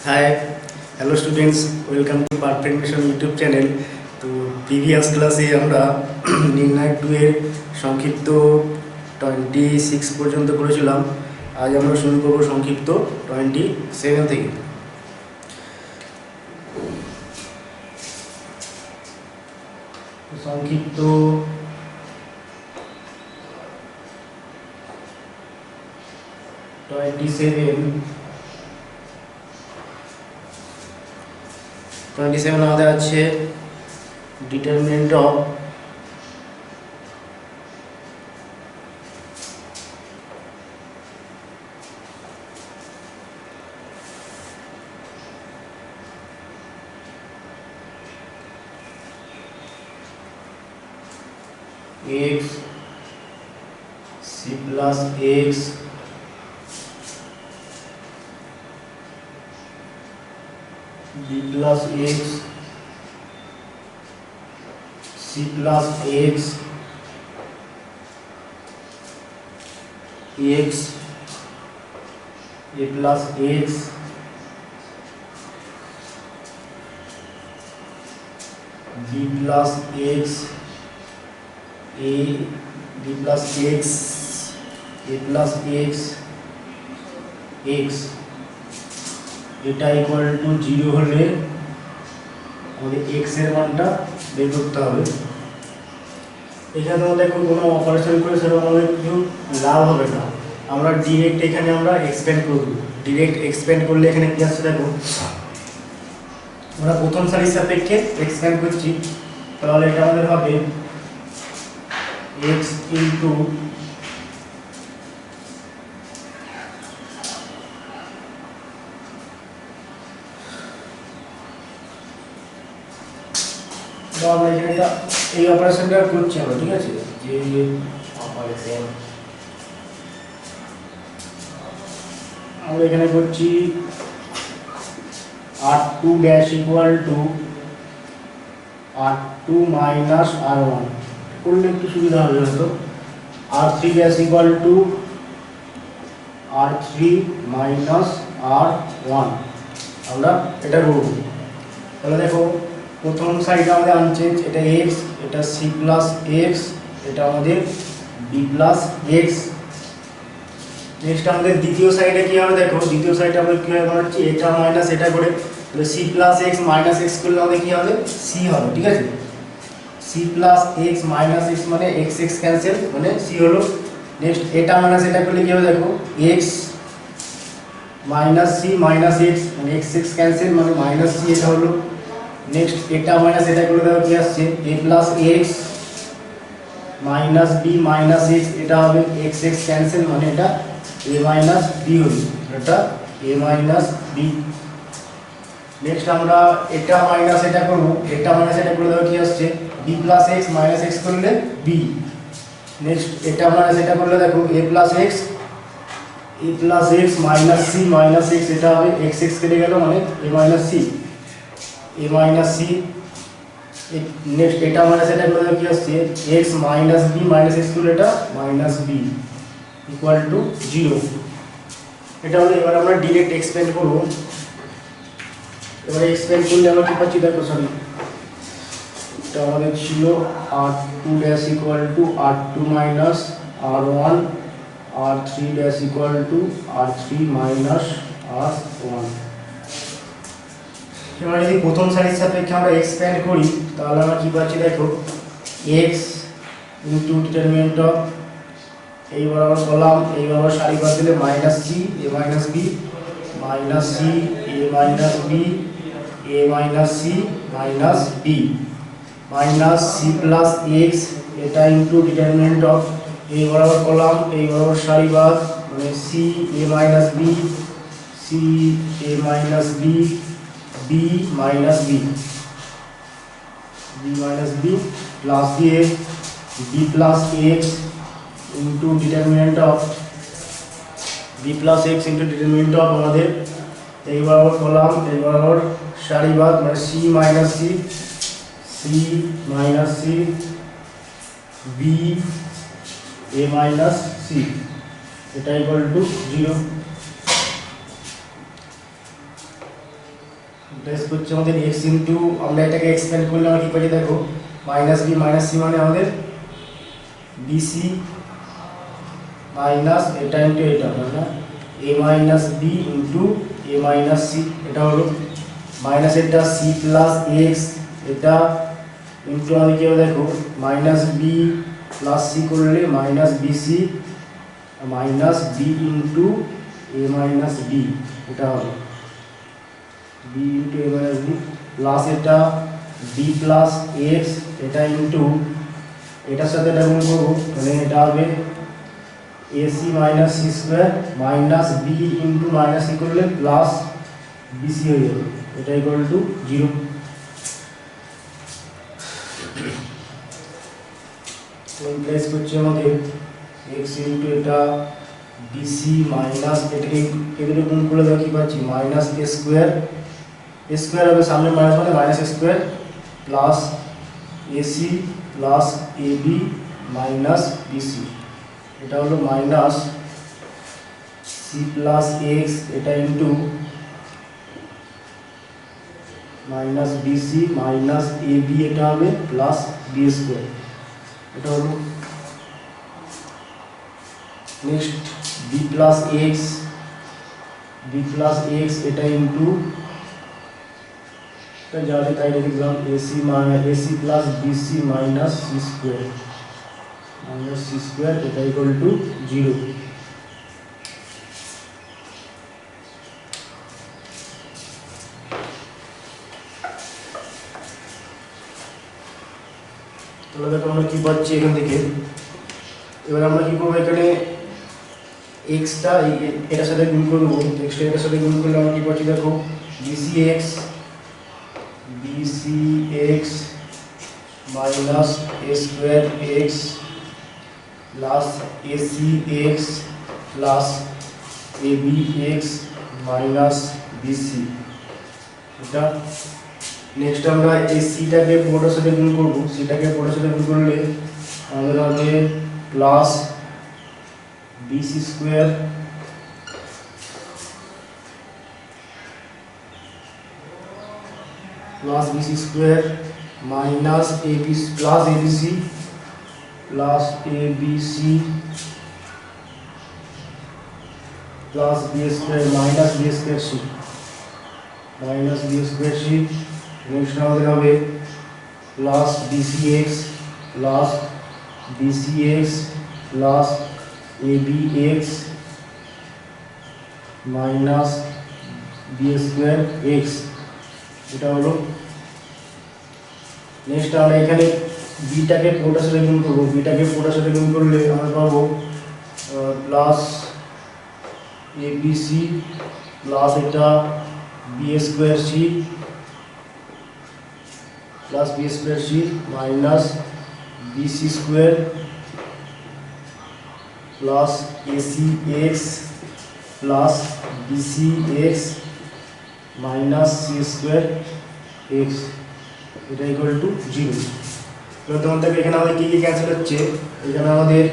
Hi hello students, welcome to perfect mission YouTube channel. তো previous ক্লাসে আমরা নির্ণয় 2 এর সংক্ষিপ্ত 26 পর্যন্ত করেছিলাম। আজ আমরা শুরু করব সংক্ষিপ্ত 27 থেকে। সংক্ষিপ্ত 27 আমাদের আছে determinant of x c plus x b plus x c plus x x a plus x b plus x a b plus x a plus x x এটা ইকুয়াল টু 0 হলে আমাদের x এর মানটা বের করতে হবে। এখানে দেখো কোনো অপারেশন করে সেরকম আমাদের কিছু লাভ হবে না, আমরা ডিরেক্ট এখানে আমরা এক্সপ্যান্ড করব। ডিরেক্ট এক্সপ্যান্ড করলে এখানে কি আসছে দেখো, আমরা প্রথম সারির সাপেক্ষে এক্সপ্যান্ড করছি, তাহলে এটা আমাদের হবে x ইনটু আমরা এখানে এই অপারেশনটা করছি আমরা, ঠিক আছে, যে অপারেশন আমরা এখানে করছি r2 dash equal to r2 minus r1 করলে একটু সুবিধা হবে হয়তো। r3 dash equal to r3 minus r1 আমরা এটা করব। তাহলে দেখো প্রথম সাইডে আমাদের আনচেঞ্জ, এটা x, এটা c প্লাস x, এটা আমাদের b প্লাস x। নেক্সট আমাদের দ্বিতীয় সাইডে কি হবে দেখো, দ্বিতীয় সাইডে আমরা কি হবে বানাচ্ছি, এটা মাইনাস এটা করে, তাহলে c plus x minus x করলে আমাদের কি হবে, c হবে, ঠিক আছে। c plus x minus x মানে x x ক্যান্সেল, মানে c হলো। নেক্সট এটা মাইনাস এটা করলে কি হবে দেখো, x minus c minus x মানে x x ক্যান্সেল মানে মাইনাস c, এটা হলো। নেক্সট এটা মাইনাস এটা করলে দেখো কি আসছে, a plus x minus b minus x, এটা হবে x x ক্যান্সেল মানে এটা a মাইনাস b হলো, এটা a মাইনাস b। নেক্সট আমরা এটা মাইনাস এটা করব, এটা মাইনাস এটা করলে দেখো কি আসছে, b plus x minus x করলে b। নেক্সট এটা মাইনাস এটা করলে দেখো a plus x minus c minus x, এটা হবে x x কেটে গেল মানে a minus c, a minus c। Next এটা মাইনাস এটা করলে কি আসছে, x minus b minus x করলে এটা মাইনাস b ইকুয়াল টু 0। এটা হলো। এবার আমরা ডিরেক্ট এক্সপ্যান্ড করব। এবার এক্সপ্যান্ড করলে আমরা কি পাচ্ছি দেখো, সরি এটা আমাদের ছিল r2 dash equal to r2 minus r1, r3 dash equal to r3 minus r1। এবার যদি প্রথম সারির সাপেক্ষে আমরা এক্সপ্যান্ড করি তাহলে আমরা কি পাচ্ছি দেখো, x ইনটু ডিটারমিনেন্ট অফ এই বরাবর কলাম এই বরাবর সারি বাদ দিলে minus c a minus b minus c a minus b a minus c minus b minus c plus x, এটা ইনটু ডিটারমিনেন্ট অফ এই বরাবর কলাম এই বরাবর সারি বাদ মানে c a minus b c a minus b b minus b b minus b plus দিয়ে b plus x into determinant of b plus x into determinant of আমাদের এই বরাবর কলাম এই বরাবর সারি বাদ মানে c minus c c minus c b a minus c, এটা ইকুয়াল টু 0। এটা হচ্ছে আমাদের x ইনটু আমরা এটাকে এক্সপ্যান্ড করলে আমরা কি পাচ্ছি দেখো মাইনাস বি মাইনাস সি মানে আমাদের বিসি মাইনাস এটা ইনটু এটা না a minus B into a minus C এটা হলো মাইনাস এটা সি প্লাস এক্স এটা ইনটু আমি কি দেখো মাইনাস বি প্লাস সি করলে minus BC minus B into a minus B এটা হবে B into a minus B plus এটা বি প্লাস এক্স এটা ইনটু এটার সাথে এটা গুণ করবো মানে এটা হবে AC minus C square minus B into minus C করলে প্লাস বিসি হয়ে যাবে এটা ইকুয়াল টু 0 তো ইমপ্লাইজ করছে আমাদের এক্স ইন্টু এটা বিসি মাইনাস এটাকে এগুলো গুণ করলে আমরা কি পাচ্ছি মাইনাস এ স্কোয়ার হবে সামনে মাইনাস মানে minus A square plus AC plus AB minus BC এটা হলো মাইনাস সি প্লাস এক্স এটা into minus BC minus AB এটা হবে প্লাস বি স্কোয়ার এটা হলো নেক্সট বি প্লাস এক্স এটা ইন্টু যাতে তাই লিখলাম AC plus BC minus C square এটা ইকুয়াল টু 0 তাহলে দেখো আমরা কি পাচ্ছি এখান থেকে এবার আমরা কি করবো এখানে এক্সটা এটার সাথে গুণ করবো এক্সটা এটার সাথে গুণ করলে আমরা কি পাচ্ছি দেখো BC X minus A square X plus AC X plus AB X minus BC এটা নেক্সট আমরা এই সিটাকে পুরোটার সাথে গুণ করবো সিটাকে পুরোটার সাথে গুণ করলে আমাদের হবে plus BC square plus BC square minus A B plus A B C plus A B C plus B square minus B square C next আমাদের হবে plus B C X plus A B X minus B square X এটা হলো next আমরা এখানে বিটাকে পুরোটার সাথে গুণ করব বিটাকে পুরোটার সাথে গুণ করলে আমরা পাবো plus A B C plus এটা B square C plus B square C minus B C square plus AC X plus BC X minus C square X এটা ইকুয়াল টু 0 তো তোমাদের এখানে আমাদের কি কি ক্যান্সেল হচ্ছে এখানে আমাদের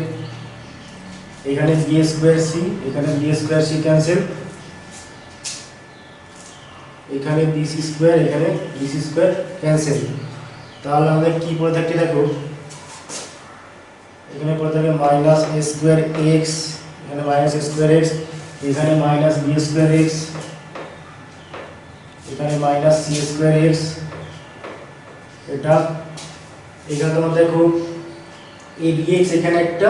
এখানে বি স্কয়ার সি এখানে বি স্কয়ার সি ক্যান্সেল এখানে বিসি স্কয়ার এখানে বিসি স্কয়ার ক্যান্সেল তাহলে আমাদের কি পড়ে থাকছে দেখো এখানে পড়ে থাকে মাইনাস এ স্কয়ার এক্স এখানে মাইনাস এ স্কয়ার এক্স এখানে মাইনাস বি স্কয়ার এক্স এখানে মাইনাস সি স্কয়ার এক্স এটা এখানে তোমরা দেখো এ বি এক্স এখানে একটা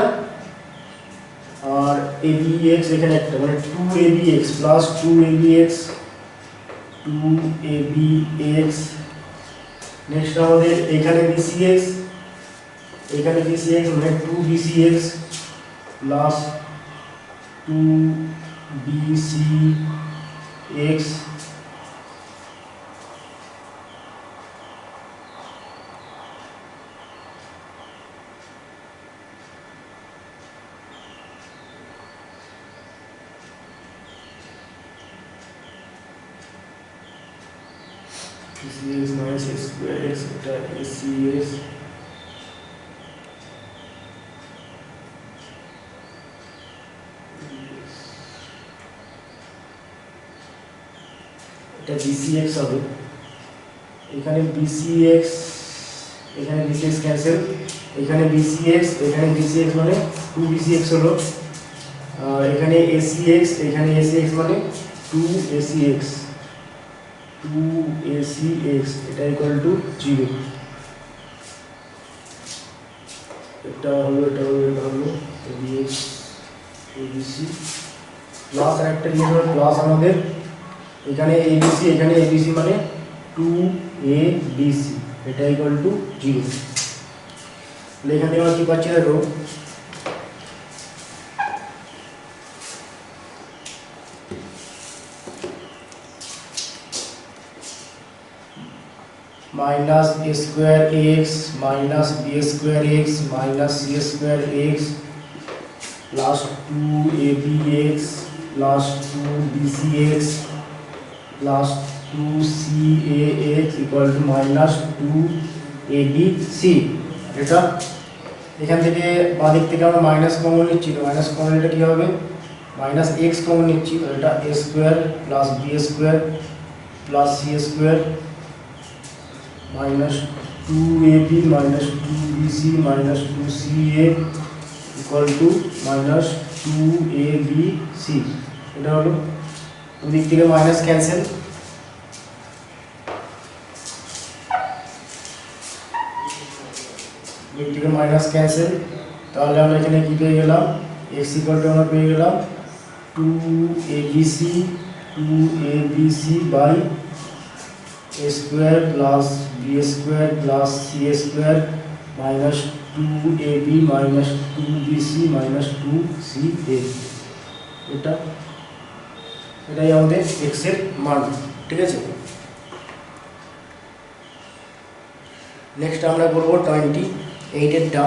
আর এ বি এক্স এখানে একটা মানে 2ab plus 2ab 2ab next আমাদের এখানে bcx এখানে bcx মানে 2bcx plus 2bcx is minus x square x eta ACS এটা BCX হবে এখানে BCX, এখানে BCX ক্যান্সেল, এখানে BCX, এখানে BCX মানে 2BCX হলো, আর এখানে ACX, এখানে ACX মানে 2ACX, 2ACX, এটা ইকুয়াল টু 0। এটা হলো ABX ABC প্লাস আরেকটা জিনিস হলো প্লাস আমাদের এখানে ABC, এখানে ABC মানে 2ABC, এটা ইকুয়াল টু 0। তাহলে এখানে আমরা কি পাচ্ছি দেখো, minus a square x minus b square x minus c square x plus 2abx plus 2bcx plus 2cax equal to minus 2abc। এটা এখান থেকে বাঁ দিক থেকে আমরা মাইনাস কমন নিচ্ছি, তো মাইনাস কমন এটা কি হবে, মাইনাস x কমন নিচ্ছি, তো এটা a square plus b square plus c square minus 2ab minus 2bc minus 2ca equal to minus 2abc। এটা হলো দুদিক থেকে মাইনাস ক্যান্সেল, দুদিক থেকে মাইনাস ক্যান্সেল, তাহলে আমরা এখানে কি পেয়ে গেলাম, x ইকুয়াল টু আমরা পেয়ে গেলাম 2abc by a square plus b square plus c square minus 2ab minus 2bc minus 2ca। এটাই আমাদের x এর মান, ঠিক আছে। নেক্সট আমরা করব 28 এর টা।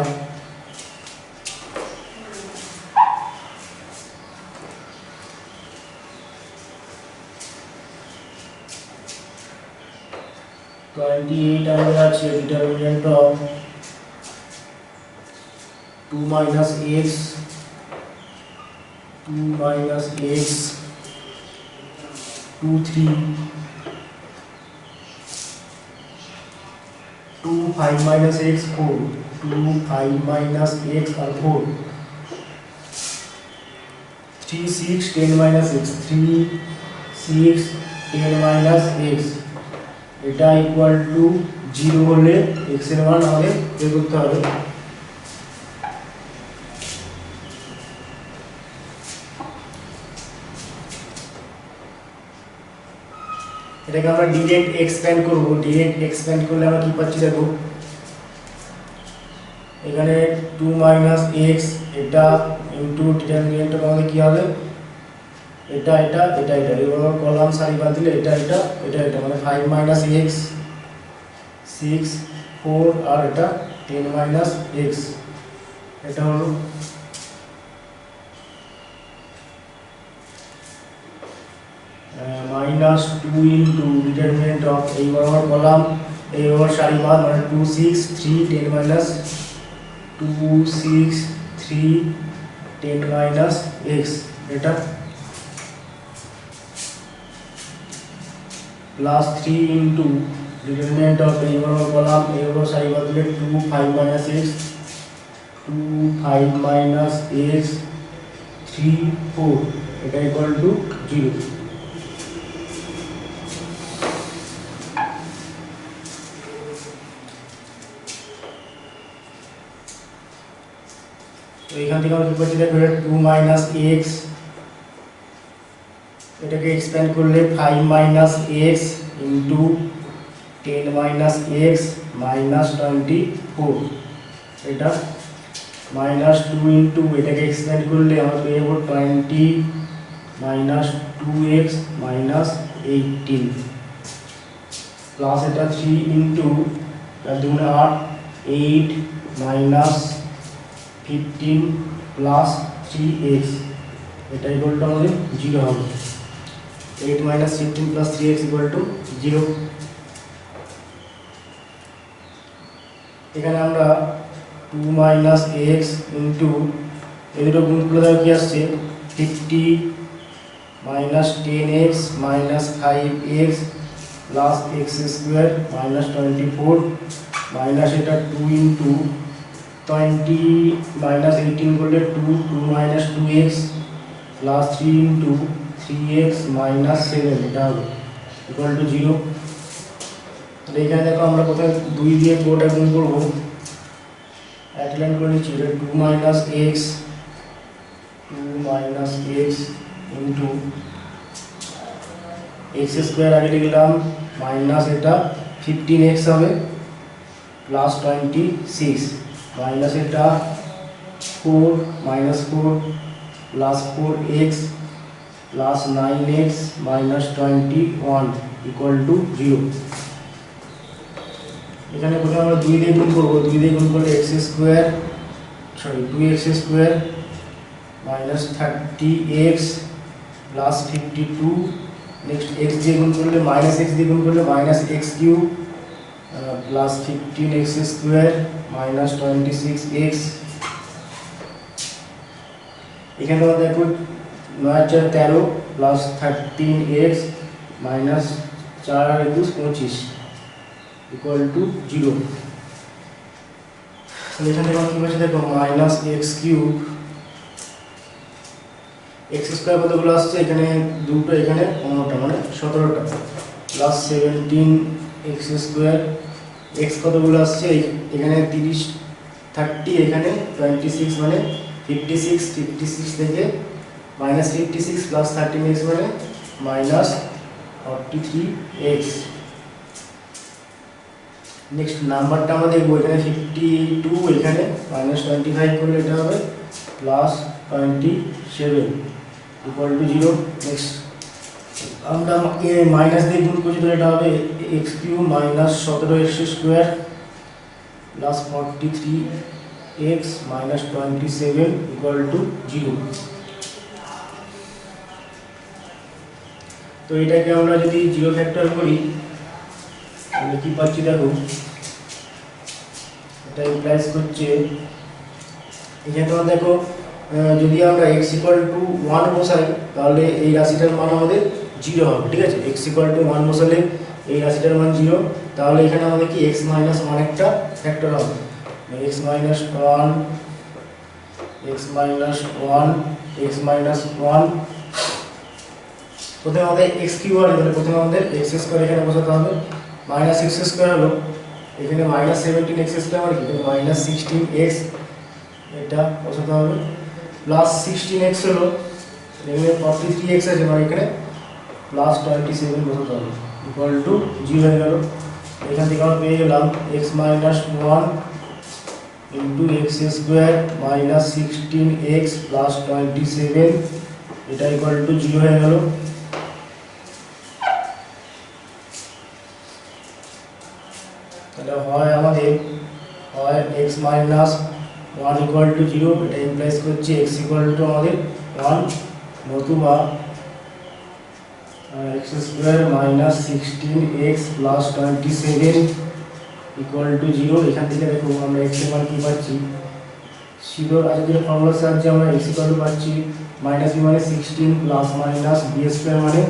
আমাদের আছে determinant of 2 minus x 2 3 2 5 minus x 4 2 5 minus x और 4 3 6 10 minus x 3 6 10 minus x এটা ইকুয়াল টু 0 হলে x এর মান আমাদের বের করতে হবে। এটাকে আমরা ডাইরেক্ট এক্সপ্যান্ড করব, ডাইরেক্ট এক্সপ্যান্ড করলে আমরা কি পাচ্ছি দেখো, এখানে 2 মাইনাস x এটা ইনটু ডিটারমিনেন্ট আমাদের কি হবে, এটা এটা এটা এটা এবার কলাম সারি বাদ দিলে এটা এটা এটা এটা মানে 5 মাইনাস x 6 4 আর এটা 10 মাইনাস x, এটা হলো माइनस 2 इंटू डिटरमिनेंट ऑफ ए बराबर कॉलम ए बराबर सारी बात মানে 2 6 3 10 माइनस 2 6 3 10 माइनस x এটা प्लस 3 इंटू डिटरमिनेंट ऑफ ए बराबर कॉलम ए बराबर सारी बात 2 5 माइनस x 2 5 माइनस x 3 4 এটা इक्वल टू 0। তো এখান থেকে আমরা কি পাচ্ছি দেখো 2 মাইনাস x এটাকে এক্সপ্যান্ড করলে 5 minus x into 10 minus x minus 24 এটা মাইনাস 2 ইনটু এটাকে এক্সপ্যান্ড করলে আমরা পেয়ে যাব 20 মাইনাস 2x মাইনাস 18 প্লাস এটা 3 ইনটু তার দুগুণে 8 8 মাইনাস 15 प्लस 3x এটা ইকুয়াল টু আমাদের 0 হবে। 8 minus 15 plus 3x equal to 0। এখানে আমরা 2 মাইনাস x ইনটু এই দুটো গুণ করলে কি আসছে 50 minus 10x minus 5x plus x square minus 24 minus এটা 2 ইন্টু 20 মাইনাস 18 করলে 2 minus 2x plus 3 into 3x minus 7 এটা হবে ইকুয়াল টু 0। তাহলে এখানে দেখো আমরা কোথায় 2 দিয়ে পুরোটা গুণ করবো, এক লাইন করে নিচ্ছি, এটা 2 minus x into x square আগে লিখলাম মাইনাস এটা 15x হবে প্লাস 26 মাইনাস এটা 4 minus 4 plus 4x plus 9x minus 21 equal to 0। এখানে প্রথমে আমরা 2 দিয়ে গুণ করবো, 2 দিয়ে গুণ করলে x square 2x square minus 30x plus 52 next x দিয়ে গুণ করলে মাইনাস x দিয়ে গুণ করলে minus x cube plus 15x square minus 26x। এখানে আমরা দেখো 9 4 13 প্লাস 13x মাইনাস 4 আর 21 25 ইকুয়াল টু 0। তাহলে এখানে আমরা কি পাচ্ছি দেখো minus X cube X square কতগুলো আসছে এখানে দুটো, এখানে 15টা মানে 17টা প্লাস 17x স্কোয়ার এক্স কতগুলো আসছে এখানে 30 এখানে 26 মানে 56 থেকে মাইনাস 56 প্লাস 13x মানে মাইনাস 43x। নেক্সট নাম্বারটা আমরা দেখবো এখানে 52 এখানে মাইনাস 25 করলে এটা হবে প্লাস 27 ইকুয়াল টু 0। নেক্সট আমরা মাইনাস দিয়ে গুণ করছি তাহলে এটা হবে x cube minus 17x square plus 43x minus 27 equal to 0। তো এটাকে আমরা যদি 0 ফ্যাক্টর করি তাহলে কি পাচ্ছি দেখো, এটা ইমপ্লাইজ করছে এখানে তোমরা দেখো যদি আমরা x ইকুয়াল টু 1 বসাই তাহলে এই রাশিটার মান আমাদের 0 হবে, ঠিক আছে। x ইকুয়াল টু 1 বসালে এই রাশিটার মান 0, তাহলে এখানে আমাদের কি x মাইনাস 1 একটা ফ্যাক্টর হবে, x মাইনাস 1 প্রথমে আমাদের x কিউব হবে, তাহলে প্রথমে আমাদের x স্কয়ার এখানে বসাতে হবে, মাইনাস x স্কয়ার হলো এখানে মাইনাস 17x স্কয়ার মানে কি মাইনাস 16x এটা বসাতে হবে, প্লাস 16x হলো এখানে 43x আছে মানে এখানে প্লাস 27 বসাতে হবে ইকুয়াল টু 0 হয়ে গেল। এখান থেকে আমরা পেয়ে গেলাম x minus 1 into x square minus 16x plus 27 এটা ইকুয়াল টু 0 হয়ে গেল। তাহলে হয় আমাদের হয় x মাইনাস 1 ইকুয়াল টু 0, এটা ইমপ্লাইজ করছে x ইকুয়াল টু আমাদের 1, নতুবা x square minus 16x plus 27 equal to 0। এখান থেকে দেখো আমরা x এর মান কি পাচ্ছি 0, আজকের ফর্মুলার সাহায্যে আমরা x ইকুয়াল টু পাচ্ছি মাইনাস b মানে 16 প্লাস মাইনাস b স্কোয়ার মানে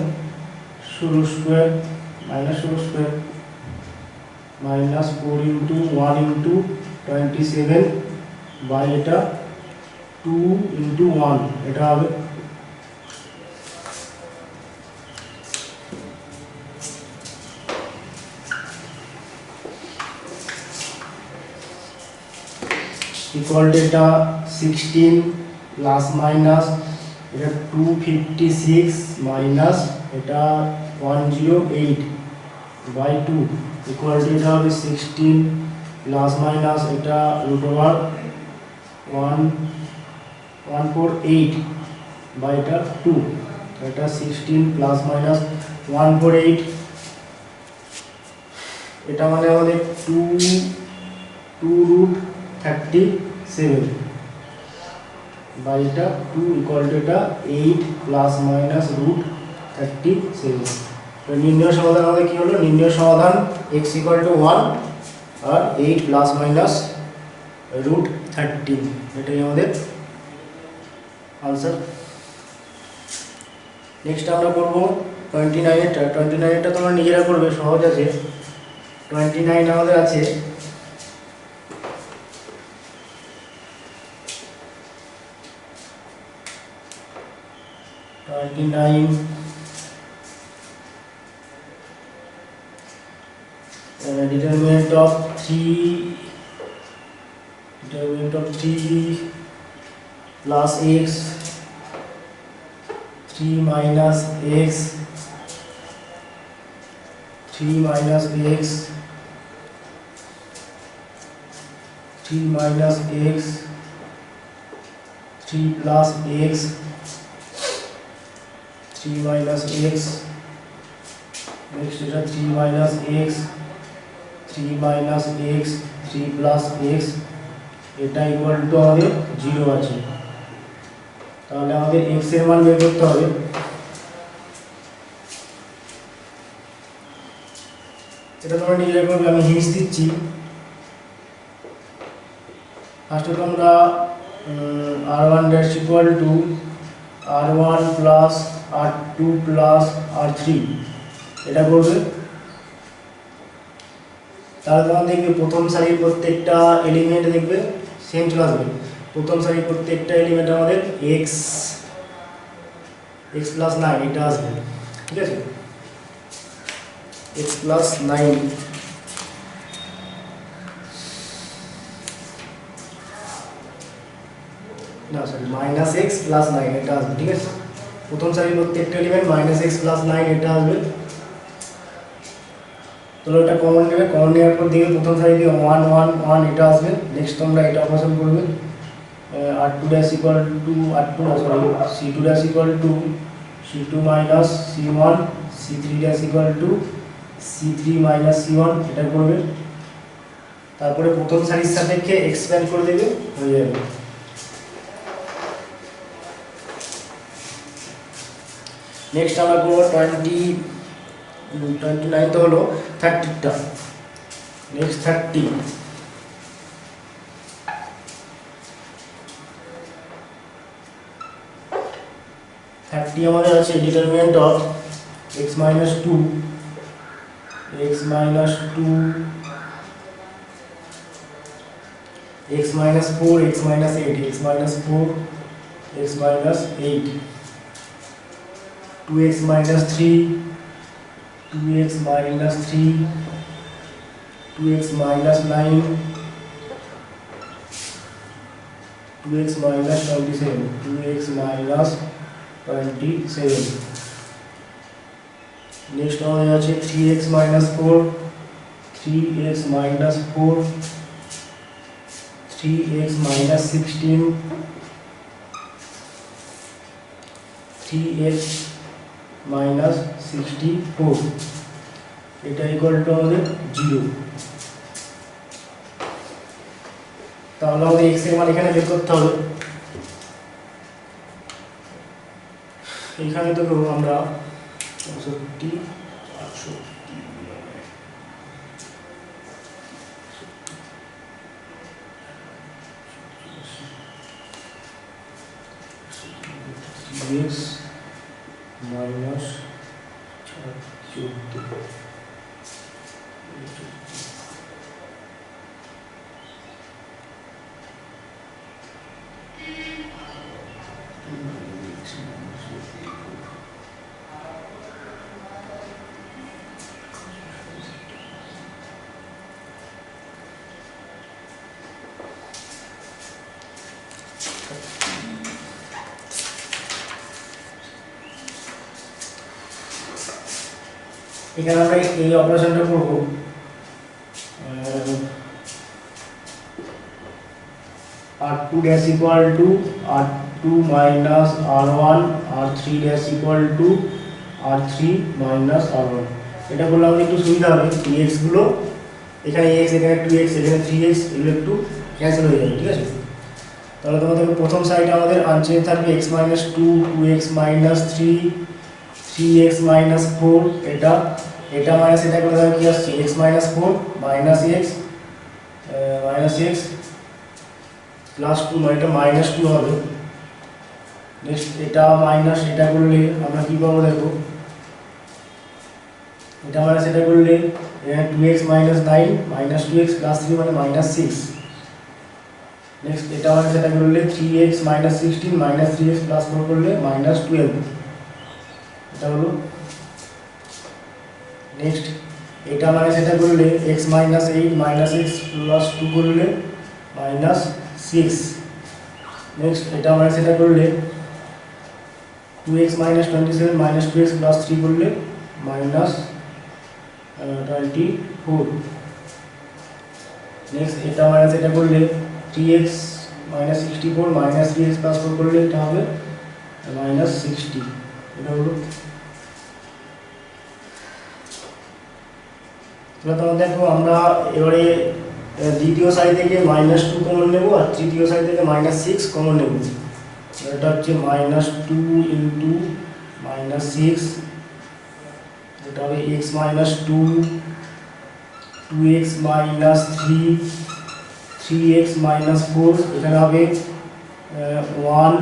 16 square minus 16 square minus 4 into 1 into 27 by এটা 2 ইন্টু 1 এটা হবে ইকুয়াল টু এটা 16 প্লাস মাইনাস এটা 256 মাইনাস এটা 108 বাই 2 ইকুয়াল টু এটা হবে 16 প্লাস মাইনাস এটা রুট ওভার 148 বাই এটা 2 এটা 16 প্লাস মাইনাস 148 এটা মানে আমাদের 2 রুট 37 বাই এটা 2 ইকুয়াল টু এটা 8 প্লাস মাইনাস রুট 37। তো নির্ণয় সমাধান আমাদের কি হলো, নির্ণয় সমাধান x ইকুয়াল টু 1 আর 8 প্লাস মাইনাস রুট 13, এটাই আমাদের আনসার। নেক্সট আমরা করব 29টা তোমরা নিজেরা করবে, সহজ আছে। 29 আমাদের আছে 29 determinant of 3 plus x, 3 minus x, 3 minus x, 3 minus x, 3 plus x, 3 minus x, next এটা 3 minus x, 3 minus x, 3 plus x, এটা ইকুয়াল টু আমাদের 0 আছে। তাহলে আমাদের x এর মান বের করতে হবে। এটা তোমরা নিজেরা করবে, আমি হিন্টস দিচ্ছি। ফার্স্টে তোমরা r1 dash equal to r1 plus r2 plus r3 এটা করবে। তাহলে তোমরা দেখবে প্রথম সারির প্রত্যেকটা এলিমেন্ট দেখবে সেম চলে আসবে। প্রথম সারির প্রত্যেকটা এলিমেন্ট আমাদের x প্লাস 9 এটা আসবে, ঠিক আছে, x প্লাস 9। না সরি, মাইনাস এক্স প্লাস 9 এটা আসবে, ঠিক আছে। প্রথম সারির প্রত্যেকটা এলিমেন্ট মাইনাস এক্স প্লাস 9 এটা আসবে। তোমরা এটা কমন নেবে, কমন নেওয়ার পর দেখবে প্রথম সারি দিয়ে 1 1 1 এটা আসবে। নেক্সট তোমরা এটা অপারেশন করবে, r2 dash equal to r2 sorry c2 dash equal to c2 minus c1, c3 dash equal to c3 minus c1 এটা করবে। তারপরে প্রথম সারির সাপেক্ষে এক্সপ্যান্ড করে দেবে, হয়ে যাবে। নেক্সট আমরা করবো 29 তো হলো, 30টা। নেক্সট 30 আমাদের আছে determinant of x minus 2, x minus 2, x minus 4, x minus 8, x minus 4, x minus 8, 2x minus 3, 2x minus 3, 2x minus 9, 2x minus 27, 2x minus 27। Next আমাদের আছে 3x minus 4, 3x minus 4, 3x minus 16, 3x minus 64 এটা equal two আমাদের 0। তাহলে আমাদের x এর মান এখানে বের করতে হবে। এখানে তো আমরা 64 x minus 14 এখানে আমরা এই অপারেশনটা করব। r2 dash equal to r2 minus r1, r3 dash equal to r3 minus r1 এটা করলে আমাদের একটু সুবিধা হবে। x গুলো এখানে x, এখানে 2x, এখানে 3x এগুলো একটু ক্যান্সেল হয়ে যাবে, ঠিক আছে। তাহলে তোমাদের প্রথম সাইডে আমাদের আনচেঞ্জ থাকবে x minus 2, 2x minus 3, 3x minus 4 এটা মাইনাস এটা করে তাহলে কি আসছে x minus 4 minus x plus 2 মানে এটা মাইনাস 2 হবে। নেক্সট এটা মাইনাস এটা করলে আমরা কি পাবো দেখো, এটা মানে সেটা করলে 2x minus 9 minus 2x plus 3 মানে মাইনাস 6। নেক্সট এটা মানে সেটা করলে 3x minus 16 minus 3x plus 4 করলে মাইনাস 12, এটা হলো। নেক্সট এটা মানে সেটা করলে x minus 8 minus x plus 2 করলে মাইনাস 6। নেক্সট এটা মানে সেটা করলে 2x minus 27 minus 2x plus 3 করলে মাইনাস 24। নেক্সট এটা মানে সেটা করলে 3x minus 64 minus 3x plus 4 করলে এটা হবে মাইনাস 60, এটা হলো। তোমরা দেখো আমরা এবারে দ্বিতীয় সারি থেকে মাইনাস 2 কমন নেব আর তৃতীয় সারি থেকে মাইনাস 6 কমন নেব। এটা হচ্ছে মাইনাস 2 ইন্টু মাইনাস 6, এটা হবে x minus 2, 2x minus 3, 3x minus 4, এখানে হবে 1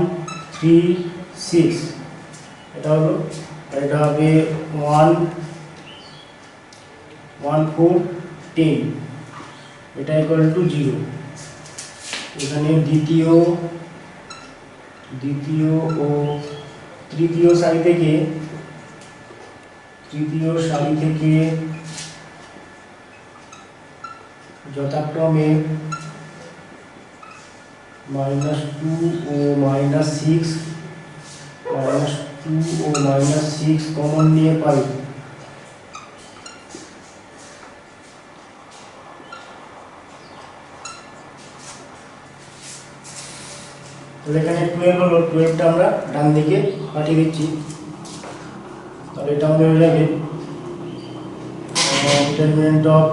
3 6, এটা হলো। এটা হবে 1 1 4 10, এটা ইকুয়াল টু 0। এখানে দ্বিতীয় ও তৃতীয় সারি থেকে যথাক্রমে মাইনাস 2 ও মাইনাস 6 কমন নিয়ে পাই। এখানে 12 হলো, 12টা আমরা ডান দিকে পাঠিয়ে দিচ্ছি। তাহলে এটা আমাদের হয়ে যাবে determinant of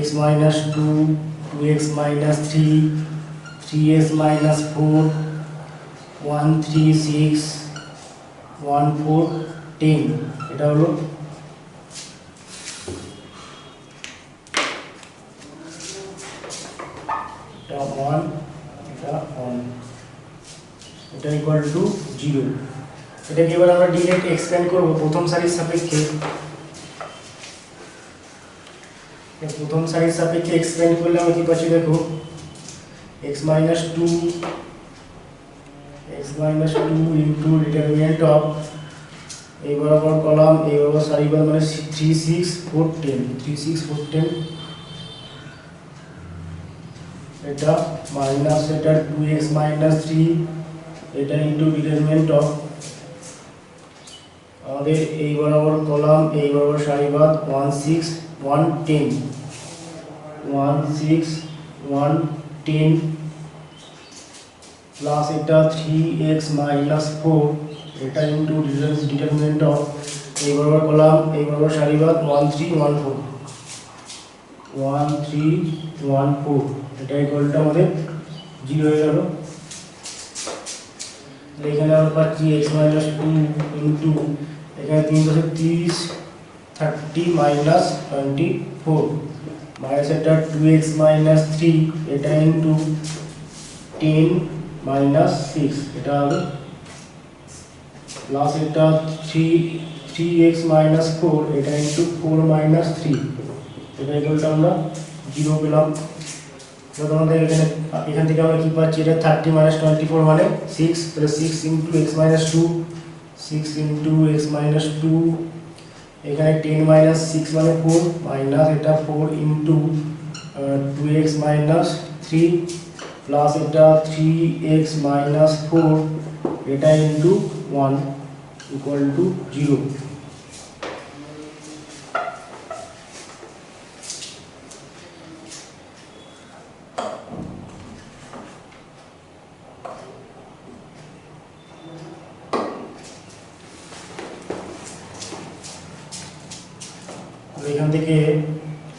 x minus 2, 2x minus 3, 3x minus 4, 1 3 6, 1 4 10, এটা হলো। এটা 1, এটা 1, এটা ইকুয়াল টু 0। এটাকে এবার আমরা ডিরেক্ট এক্সপ্যান্ড করব প্রথম সারির সাপেক্ষে। প্রথম সারির সাপেক্ষে এক্সপ্যান্ড করলে আমরা কি পাচ্ছি দেখো, x minus 2 into determinant of এই বরাবর কলাম এই বরাবর সারিবার মানে 3 6 4 10, 3 6 4 10, এটা মাইনাস এটা 2x মাইনাস 3, এটা ইন্টু ডিটারমিনেন্ট অফ আমাদের এই বরাবর কলাম এই বরাবর সারিবাদ 1 6 1 10, 1 6 1 10 প্লাস এটা 3x মাইনাস 4, এটা ইন্টু ডিটারমিনেন্ট অফ এই বরাবর কলাম এই বরাবর সারিবাদ 1 3 1 4, 1 3 1 4, এটা ইকুয়ালটা আমাদের 0 হয়ে গেল। এখানে আমরা পাচ্ছি x মাইনাস 2 ইন্টু এখানে 3 30 মাইনাস 24 মাইনাস এটা 2x মাইনাস 3, এটা ইন্টু 10 মাইনাস 6, এটা হবে প্লাস এটা 3x মাইনাস 4, এটা ইন্টু 4 মাইনাস 3, এটা ইকুয়ালটা আমরা 0 পেলাম। তোমাদের এখান থেকে আমরা কি পাচ্ছি, এটা 30 মাইনাস 24 মানে 6, তাহলে 6 into x minus 2, 6 into x minus 2, এখানে 10 মাইনাস 6 মানে 4 মাইনাস এটা 4 ইন্টু 2x মাইনাস 3 প্লাস এটা 3x মাইনাস 4, এটা ইন্টু 1 ইকুয়াল টু 0। এখান থেকে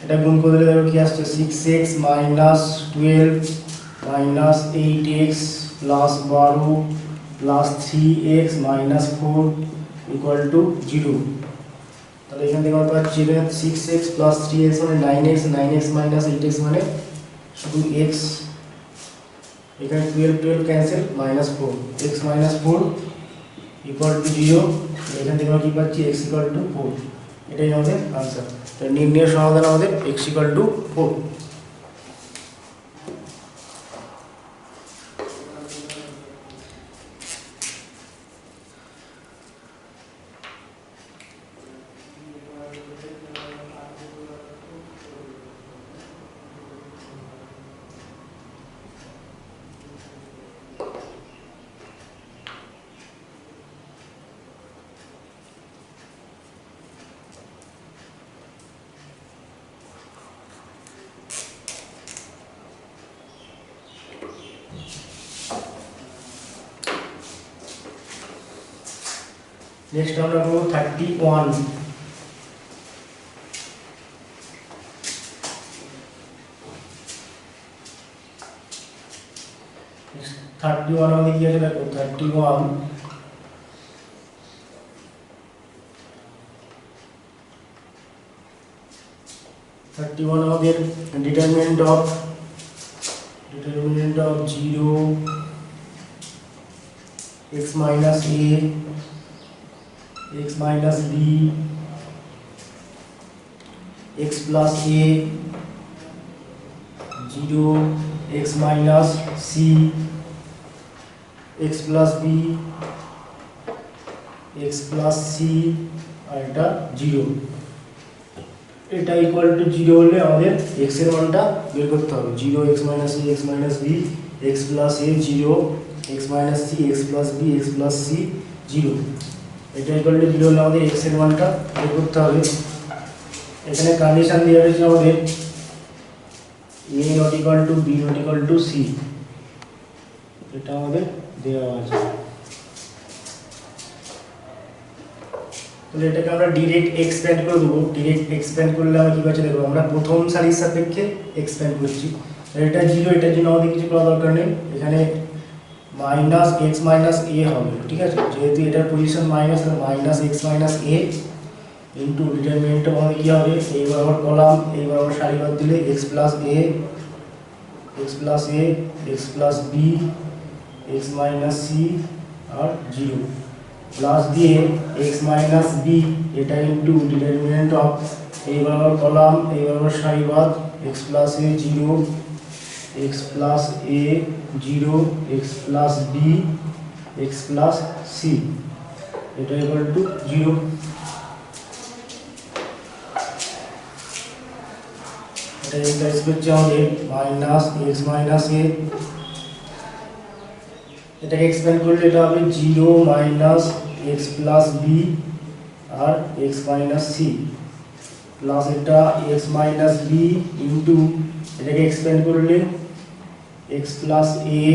এটা গুণ করলে দেখো কি আসছে, 6x minus 12 minus 8x plus 12 plus 3x minus 4 equal to 0। তাহলে এখান থেকে আমরা পাচ্ছি 6x প্লাস 3x মানে 9x, 9x মাইনাস 8x মানে শুধু x, এখানে 12 cancel minus 4, x minus 4 equal to 0। এখান থেকে আমরা কি পাচ্ছি, x ইকুয়াল টু 4। এটাই আমাদের আনসার। তো নির্ণয় সমাধান আমাদের x = 4। নেক্সট আমরা করব 31। 31 আমাদের কি আছে দেখো 31 আমাদের determinant of 0 x minus a x minus b x plus a 0 x minus c x plus b x plus c আর এটা 0। এটা ইকুয়াল টু 0 হলে আমাদের x এর মানটা বের করতে হবে। 0 x minus a x minus b x plus a 0 x minus c x plus b x plus c 0। এটা ইকুয়াল টু 0 হলে আমাদের x এর মানটা বের করতে হবে। এখানে কন্ডিশন দেওয়া হয়েছে আমাদের a not equal to b not equal to c, এটা আমাদের দেওয়া আছে। তাহলে এটাকে আমরা ডাইরেক্ট এক্সপ্যান্ড করে দেবো। ডাইরেক্ট এক্সপ্যান্ড করলে আমরা কি পাচ্ছি দেখো, আমরা প্রথম সারির সাপেক্ষে এক্সপ্যান্ড করছি। এটা 0, এটার জন্য আমাদের কিছু করার দরকার নেই। এখানে মাইনাস এক্স মাইনাস এ হবে, ঠিক আছে, যেহেতু এটার position minus, minus X minus A into determinant আমাদের কী হবে, এইবার আবার কলাম, এইবার আবার সারিবাদ দিলে X plus A X plus A X plus B X minus C আর 0 প্লাস দিয়ে এক্স মাইনাস বি এটা ইন্টু ডিটারমিনেন্ট অফ, এইবার আবার কলাম, এইবার আবার সারিবাদ X plus A 0 x plus a 0 x plus b x plus c এটা equal to 0। এটা ইন্টারেস্ট করছে আমাদের মাইনাস x মাইনাস a, এটাকে এক্সপ্যান্ড করলে এটা হবে 0 মাইনাস x প্লাস b আর x মাইনাস c প্লাস এটা x মাইনাস b ইন্টু এটাকে এক্সপ্যান্ড করলে x plus a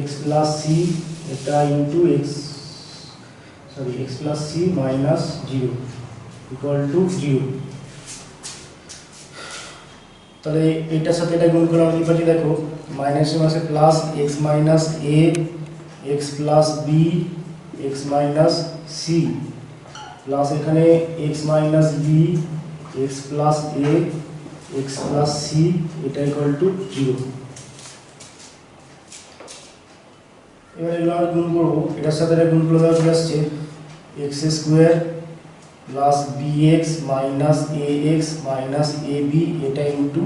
x plus c এটা into x plus c minus 0 equal to 0। তাহলে এটার সাথে এটা গুণ করে আমরা কি পাচ্ছি দেখো, মাইনাসে মাসে plus x minus a x plus b x minus c plus এখানে x minus b x plus a x plus c এটা ইকুয়াল টু 0। এবার এগুলো আমরা গুণ করবো, এটার সাথে এটা গুণ করে দেওয়া চলে আসছে X square plus B X minus A X minus A B এটা into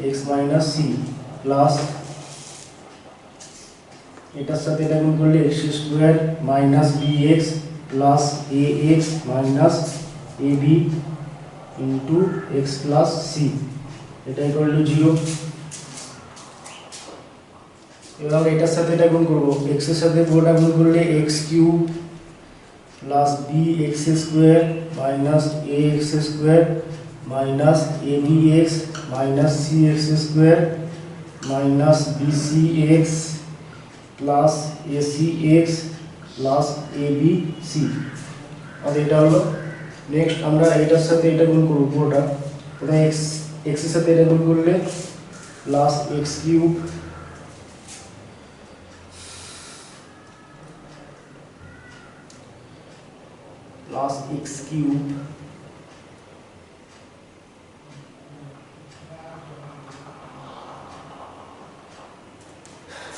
X minus C plus এটার সাথে এটা গুণ করলে X square minus B X plus A X minus A B into X plus C এটা equal to 0। এবার আমরা এটার সাথে এটা গুণ করবো, এক্স এর সাথে পুরোটা গুণ করলে X cube plus B X square minus A X square minus A B X minus C X square minus B C X plus A C X plus A B C. আর এটা হলো next আমরা এটার সাথে এটা গুণ করবো পুরোটা, ওটা এক্স এর সাথে এটা গুণ করলে plus X cube plus x cube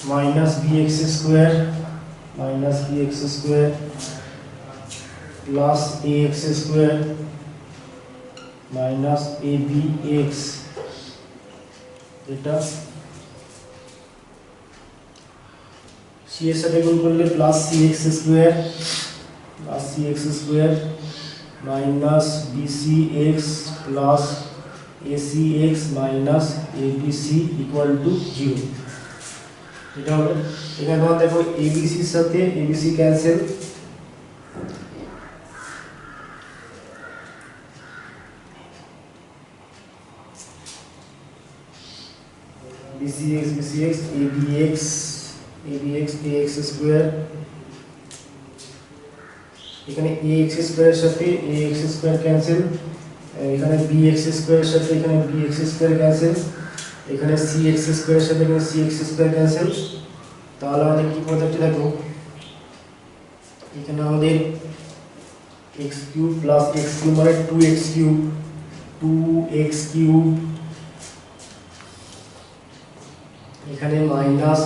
minus bx square plus A X square minus A B X, এটা সি এর সাথে গুণ করলে plus C X square minus BC X plus AC X minus ABC equal to 0। এটা হলো, এখানে তোমার দেখো এবিসির সাথে ABC cancel, BCX ABX AX square, এখানে AX স্কয়ারের সাথে AX স্কয়ার ক্যান্সেল, এখানে BX স্কয়ারের সাথে এখানে BX স্কয়ার ক্যান্সেল, এখানে CX স্কয়ারের সাথে এখানে CX স্কয়ার ক্যান্সেল। তাহলে আমাদের কি পদ্ধতি দেখো, এখানে আমাদের x cube plus x cube মানে 2x কিউব, এখানে মাইনাস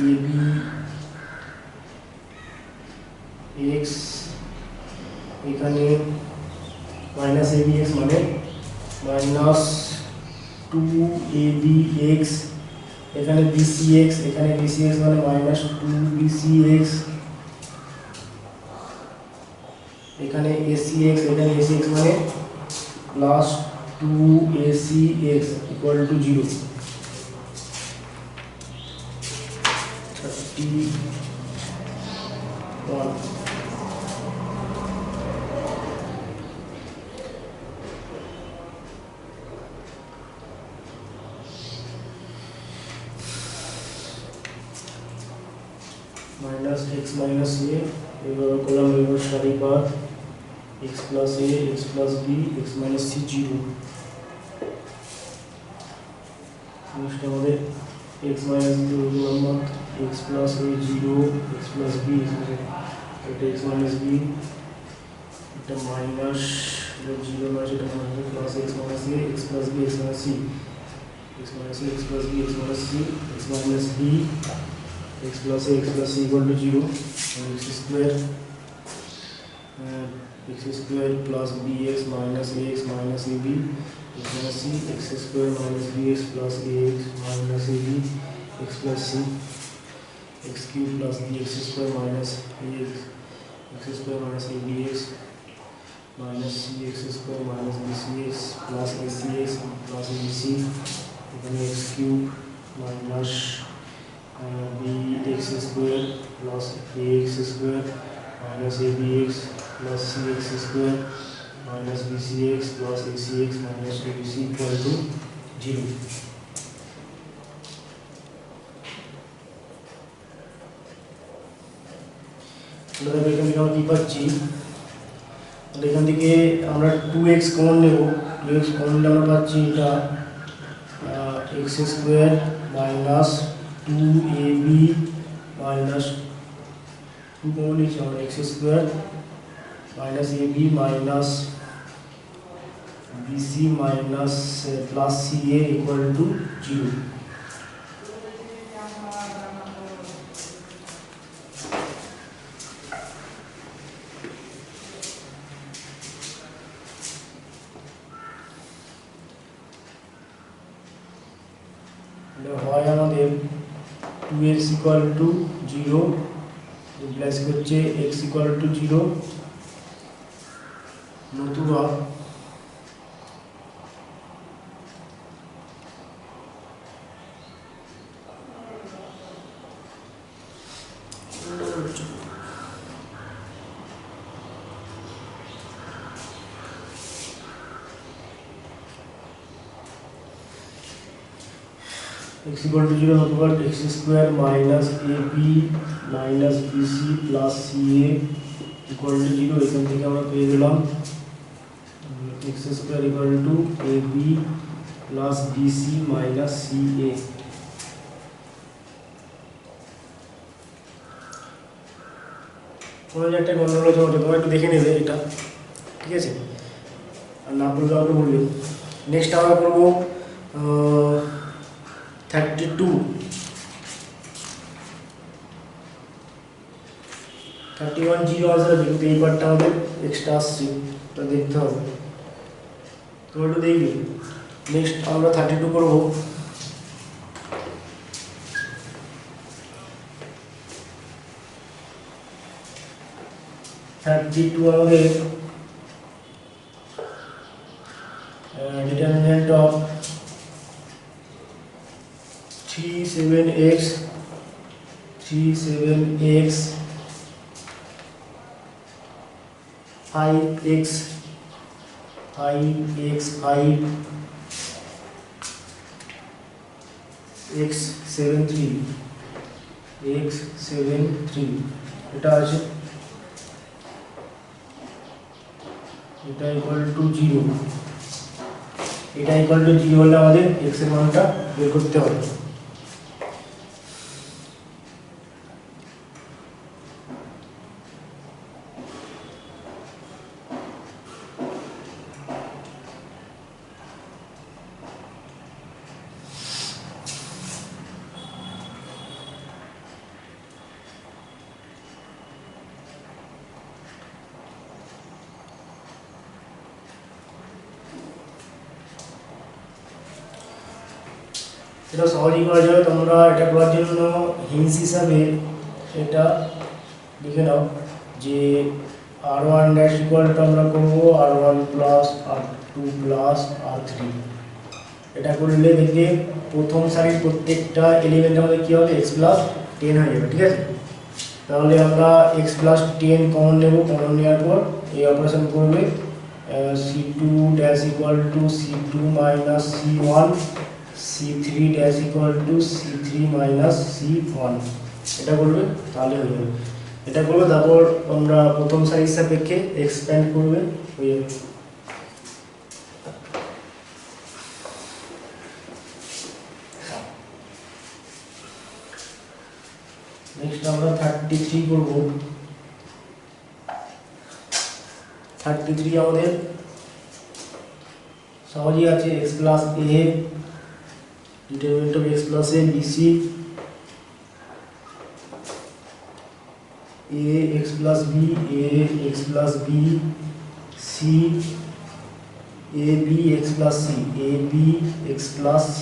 AB x, এখানে মাইনাস ABX মানে মাইনাস 2ABX, এখানে BCX মানে মাইনাস 2BCX, এখানে ACX মানে plus 2ACX equal to 0। 31 minus x minus a, column reverse सारी बार x plus a x plus b x minus c 0। Next हमारे x minus b number x plus a 0 x plus b, এটা x minus b, এটা minus 0 না সেটা minus plus x minus a x plus b x minus c, x minus a x plus b x minus c x minus b x plus a x plus c equal to 0, x square plus bx minus ax minus ab x minus c x square minus bx plus ax minus ab x plus c x cube plus bx square minus ax x square minus abx minus c x square minus bcx plus acx plus abc, এখানে x cube minus bx square plus ax square minus abx plus cx square minus bcx plus acx minus abc equal to 0। এখান থেকে আমরা কি পাচ্ছি, এখান থেকে আমরা 2x common নেব, 2x কমন নিলে আমরা পাচ্ছি এটা x square minus 2ab minus 2 common लीजिए और x square minus ab minus bc minus plus ca equal to 0। হয় আমাদের 2x equal to 0 রিপ্লেস করছে x equal to 0 নতুবা x equal to 0 নতুবা x square minus ab minus bc plus ca equal to 0। এখান থেকে আমরা পেয়ে গেলাম x square equal to ab plus bc minus ca। কোনো একটা গণনা হলো তোমরা একটু দেখে নেবে এটা, ঠিক আছে, আর না বললে আমাকে বলবে। নেক্সট আমরা করবো 32। 31 জিরো আসলে যেহেতু এই পার্টটা আমাদের এক্সট্রা আসছে তো দেখতে হবে, তো একটু দেখবি। নেক্সট আমরা 32 করব। 32 আমাদের determinant of 37x 5x 5x73 এটা আছে, এটা ইকুয়াল টু 0, এটা ইকুয়াল টু 0 হলে আমাদের x এর মানটা বের করতে হবে। এটা সহজেই করা যাবে, তোমরা এটা করার জন্য হিন্স হিসাবে এটা লিখে নাও যে r1 ড্যাশ ইকুয়াল টু আমরা করবো r1 plus r2 plus r3। এটা করলে দেখবে প্রথম সারির প্রত্যেকটা এলিমেন্ট আমাদের কী হবে x প্লাস 10 হয়ে যাবে, ঠিক আছে। তাহলে আমরা x প্লাস 10 কমন নেব, কমন নেওয়ার পর এই অপারেশন করবে c2 dash equal to c2 minus c1 c3 dash equal to c3 minus c1, এটা করবে তাহলে হয়ে যাবে। এটা করবে, তারপর আমরা প্রথম সারির সাপেক্ষে এক্সপ্যান্ড করবে, হয়ে যাবে। নেক্সট আমরা 33 করব। 33 আমাদের সহজই আছে, x plus a determinant of x plus a bc a x plus b a x plus b c a b x plus c a b x plus c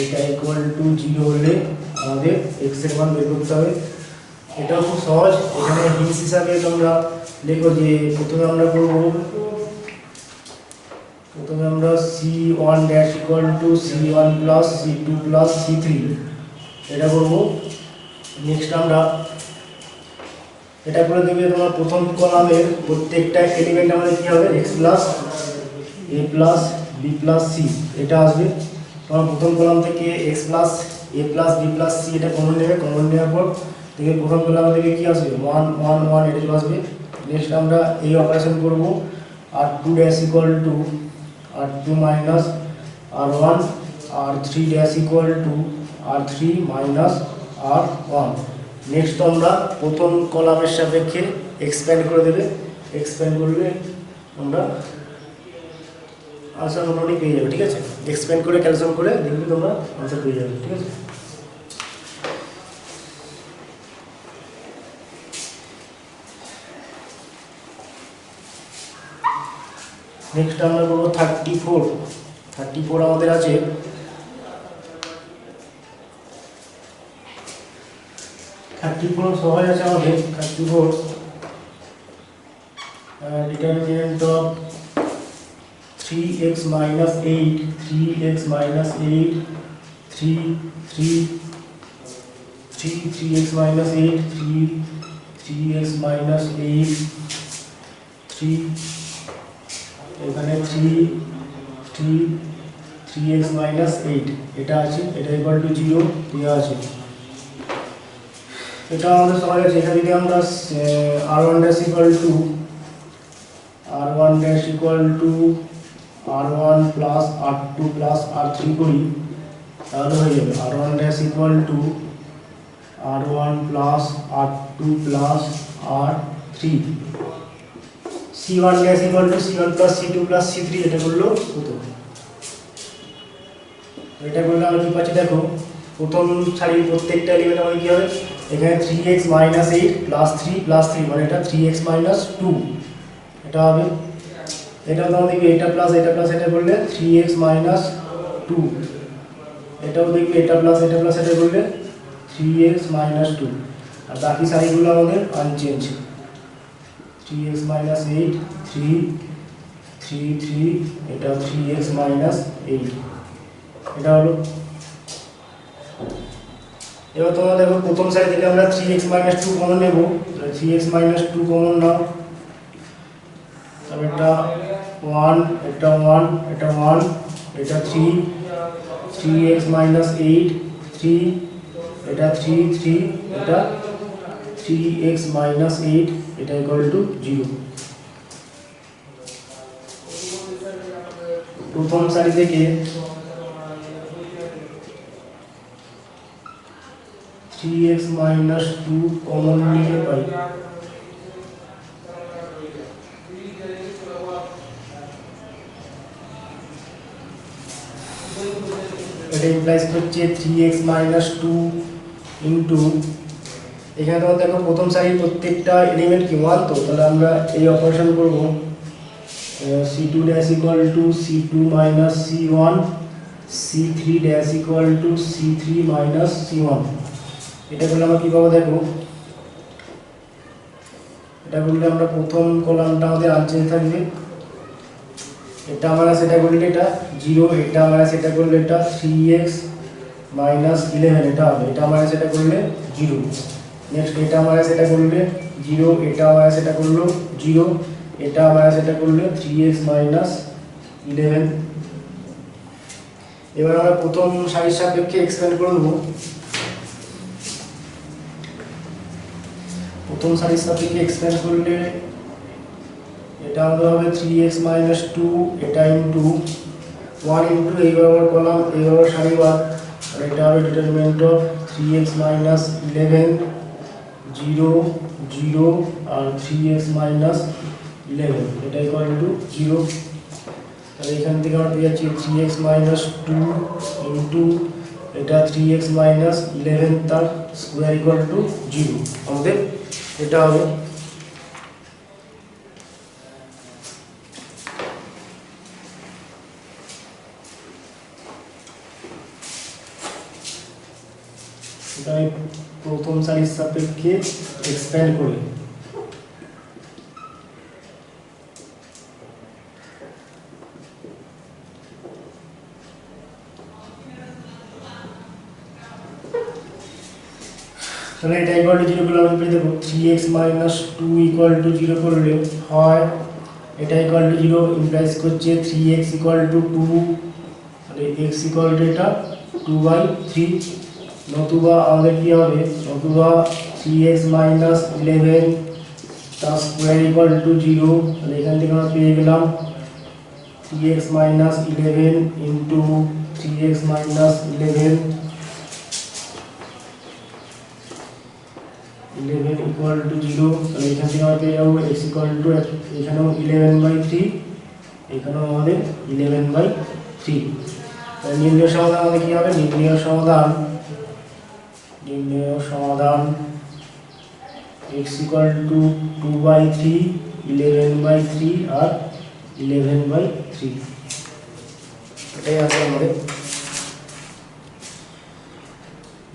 এটা ইকুয়াল টু 0 হলে আমাদের x এর মান বের করতে হবে। এটাও খুব সহজ, এখানে হিন্স হিসাবে তোমরা লেখো যে প্রথমে আমরা c1 dash equal to c1 plus c2 plus c3 এটা করব। নেক্সট আমরা এটা করে দেবে, তোমার প্রথম কলামের প্রত্যেকটা এলিমেন্ট আমাদের কী হবে x plus a plus b plus c এটা আসবে। তোমার প্রথম কলাম থেকে x plus a plus b plus c এটা কমন নেবে, কমন নেওয়ার পর থেকে প্রথম কলাম থেকে কী আসবে 1 1 1 এটা চলে আসবে। নেক্সট আমরা এই অপারেশন করব r2 dash equal to r2 minus r1 r3 dash equal to r3 minus r1। Next আমরা প্রথম কলামের সাপেক্ষে এক্সপ্যান্ড করে দেবে, এক্সপ্যান্ড করলে আমরা আনসার মোটামুটি পেয়ে যাবে, ঠিক আছে। এক্সপ্যান্ড করে ক্যালকুলেশন করে দেখবে তোমরা আনসার পেয়ে যাবে, ঠিক আছে। নেক্সট আমরা করবো 34 আমাদের আছে সহজ আছে আমাদের 34 determinant of 3x minus 8 3x minus 8 3x minus 8 3x minus 8 3 এখানে 3x minus 8 এটা আছে, এটা ইকুয়াল টু 0 দেওয়া আছে। এটা আমাদের সহজ আছে, এটা যদি আমরা r1 dash equal to r1 plus r2 plus r3 করি তাহলে হয়ে যাবে r1 dash equal to r1 plus r2 plus r3 c1 dash equal to c1 plus c2 plus c3 এটা করলো হতো। এটা করলে আমরা কি পাচ্ছি দেখো প্রথম সারির প্রত্যেকটা এলিমেন্ট আমাদের কি হবে, এখানে 3x - 8 প্লাস 3 প্লাস 3 মানে এটা 3x - 2 এটা হবে। এটা তোমরা দেখবে এটা প্লাস এটা করলে 3x - 2, এটাও দেখবে এটা প্লাস এটা করলে 3x - 2, আর বাকি সারিগুলো আমাদের আনচেঞ্জ। 3x - 8 3 3 3, এটা 3x - 8 এটা হলো। এবার তোমরা দেখো প্রথম সারি থেকে আমরা 3x - 2 কমন নেব, 3x - 2 কমন নাও, তাহলে এটা 1 এটা 1 এটা 1 এটা 3 3x - 8 3 এটা 3 3 এটা 3x - 8 এটা ইকুয়াল টু 0। প্রথম সারি থেকে 3x - 2 কমন নিয়ে পাই, এটা ইমপ্লাইজ করছে 3x - 2 ইনটু, এখানে তোমরা দেখো প্রথম সারির প্রত্যেকটা এলিমেন্ট কি 1, তো তাহলে আমরা এই অপারেশন করব c2 dash equal to c2 - c1 c3 dash equal to c3 - c1। এটা করলে আমরা কি পাবো দেখো, এটা করলে আমরা প্রথম কলামটা আমাদের আনচেঞ্জ থাকবে, এটা মাইনাস এটা করলে এটা 0, এটা মাইনাস এটা করলে এটা 3x - 11 এটা হবে, এটা মাইনাস এটা করলে 0। নেক্সট এটা মাইনাস এটা করলে 0, এটা মাইনাস এটা করলো 0, এটা মাইনাস এটা করলে 3x - 11। এবার আমরা প্রথম সারির সাপেক্ষে এক্সপ্যান্ড করে দেবো। প্রথম সারির সাপেক্ষে এক্সপ্যান্ড করলে এটা আমাদের হবে 3x - 2, এটা ইনটু 1 ইনটু এই বরাবর কলাম এই বরাবর সারি বার, আর এটা হবে determinant of 3x - 11 0 0 R 3x - 11 এটা ইকুয়াল টু 0। তাহলে এখান থেকে আমরা পেয়ে যাচ্ছি 3x - 2 ইনটু এটা 3x - 11 তার স্কোয়ার ইকুয়াল টু 0, আমাদের এটা হবে। এটাই প্রথম সারির সাপেক্ষে এক্সপ্যান্ড করি। তাহলে এটা ইকুয়াল টু 0 করলে আমরা পেয়ে দেবো 3x - 2 ইকুয়াল টু 0 করলে হয় এটা ইকুয়াল টু 0 ইমপ্লাইজ করছে 3x ইকুয়াল টু 2, তাহলে x ইকুয়াল টু এটা 2/3, নতুবা আমাদের কি হবে, নতুবা 3x - 11 তার স্কোয়ার ইকুয়াল টু 0, তাহলে এখান থেকে আমরা পেয়ে গেলাম 3x - 11 into 3x - 11 equal to 0, তাহলে এখান থেকে আমরা পেয়ে যাবো x ইকুয়াল টু, এখানেও 11/3 এখানেও আমাদের 11/3। তাহলে নির্ণয় সমাধান আমাদের কী হবে, নির্ণয় সমাধান x ইকুয়াল টু 2/3 11/3 আর 11/3 এটাই আছে আমাদের।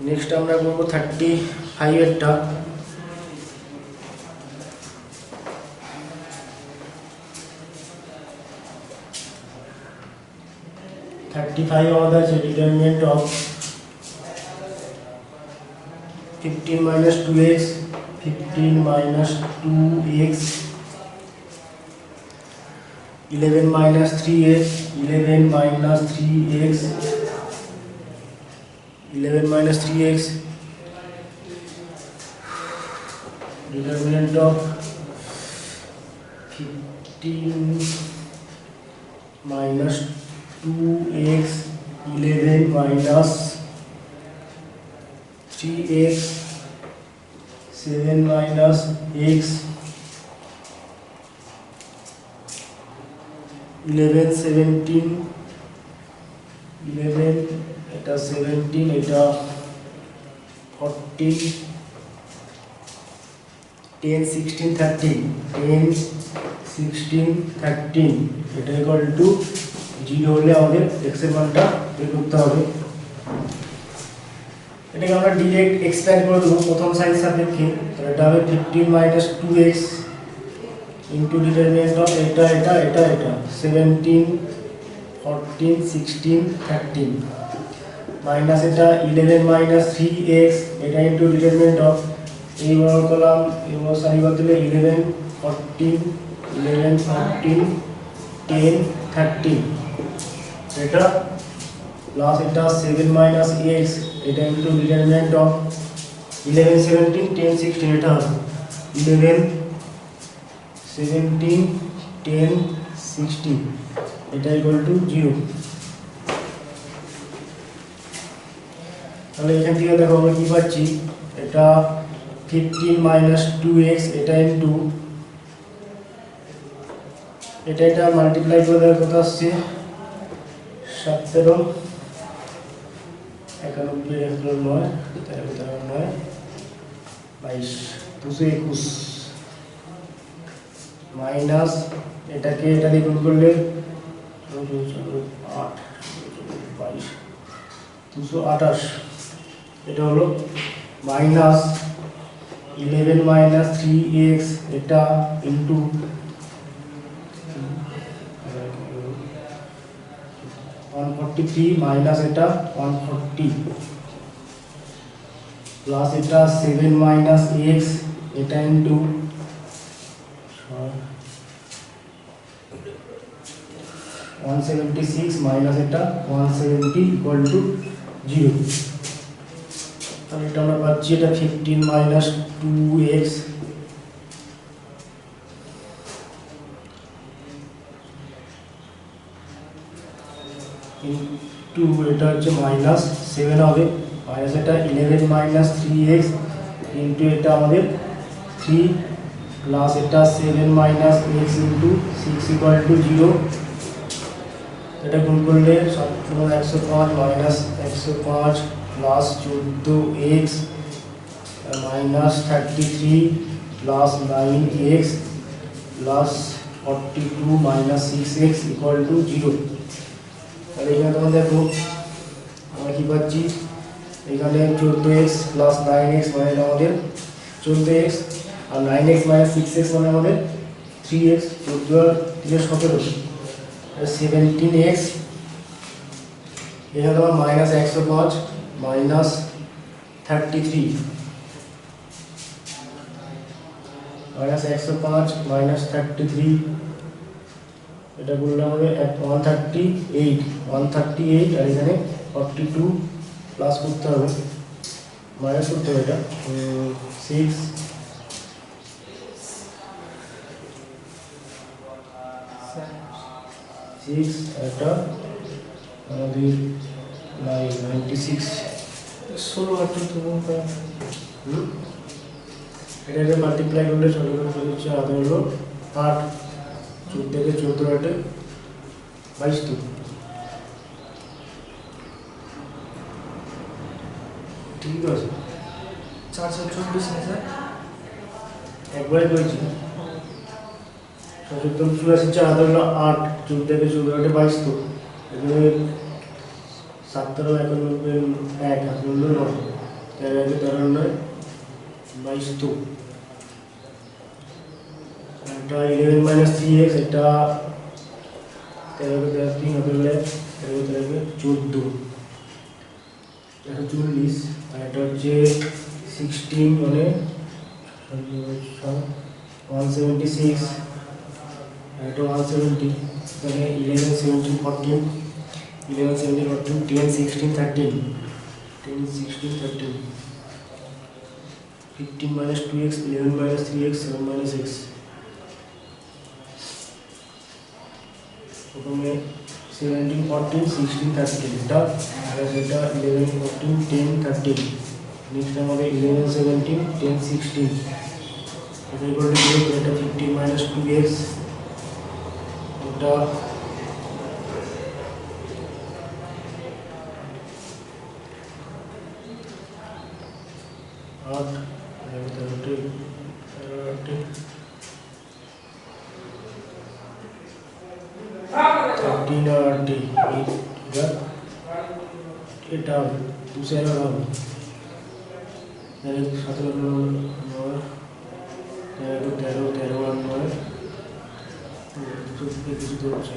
নেক্সট আমরা করবো 35 এরটা। 35 আমাদের আছে determinant of 15 - 2x 11 - 3x 11 - 3x determinant of 15 - 2x 11 - 3x 7 - x 11 17 11, এটা 17, এটা 14, 10, 16, 13, 10, 16, 13 এটা ইকুয়াল টু 0 হলে আমাদের x এর মানটা বের করতে হবে। এটাকে আমরা ডাইরেক্ট এক্সপ্যান্ড করে দেবো প্রথম সাইন সাপেক্ষে, তাহলে এটা হবে 15 - 2x ইনটু ডিটারমিনেন্ট অফ এটা 17, 14, 16, 13 মাইনাস এটা 11 - 3x এটা ইনটু ডিটারমিনেন্ট অফ এই বড় কলাম এবং সারি বদলে 11, 14, 11, 14, 10, 13 এটা প্লাস এটা 7 - x এটা ইনটু ডিটারমিনেন্ট অফ 11, 17, 10, 16 এটা হবে 11, 17, 10, 16 এটা ইকুয়াল টু 0। তাহলে এখান থেকে দেখো আমরা কি পাচ্ছি, এটা 15 - 2x এটা ইনটু এটা মাল্টিপ্লাই করে দেওয়ার কথা আসছে 17, 91, 9, 22, 221 মাইনাস এটাকে এটা দিয়ে গুণ করলে 8, 22, 228 এটা হলো মাইনাস 11 - 3x এটা ইনটু 143 মাইনাস এটা 140 প্লাস এটা 7 - x এটা ইনটু 176 মাইনাস এটা 170 ইকুয়াল টু 0। তাহলে এটা আমরা পাচ্ছি এটা 15 - 2x ইনটু এটা হচ্ছে মাইনাস 7 হবে মাইনাস এটা 11 - 3x ইনটু এটা আমাদের 3 প্লাস এটা 7 - x ইনটু 6 ইকুয়াল টু 0। এটা গুণ করলে 105 minus 105 plus 14x minus 33 plus 9x plus 42 minus 6x equal to 0। তাহলে এখানে তোমরা দেখো আমরা কি পাচ্ছি, এখানে 14x প্লাস 9x মানে আমাদের 14x আর 9x মাইনাস 6x মানে আমাদের 3x, 14 আর 3 17, 17x এখানে তোমার মাইনাস 105 মাইনাস 33 মাইনাস 105 মাইনাস 33 এটা করলে আমাদের 138 আর এখানে 42 প্লাস করতে হবে মাইনাস করতে হবে এটা 6 এটা আমাদের 96 16 আর 14 এটা মাল্টিপ্লাই করলে ছোট করে চলে যাচ্ছে আদৌ হলো 8 14 থেকে 14 8 22 তো ঠিক আছে 424 না স্যার একবারে করেছি 77 4 আদৌ হলো 8 14 থেকে 14 8 22 তো এখানে 17 91 1 আসলে 9 13 13 22 তো এটা 11 - 3x এটা 13 3 হলে 14 এটা 40 আর এটা হচ্ছে 16 মানে 176 এটা 170 মানে 11 17 14 11 17 14 10 16 13 10 16 13 15 - 2x 11 - 3x 7 - x প্রথমে 17 14 16 13 এটা আর এটা 11 14 10 13 নেক্সট আমাদের 11 17 10 16 এটা ইকুয়াল টু 0 এটা 15 - 2x এটা এটা दूसरे का नाम मैंने 17 কিছু তো হচ্ছে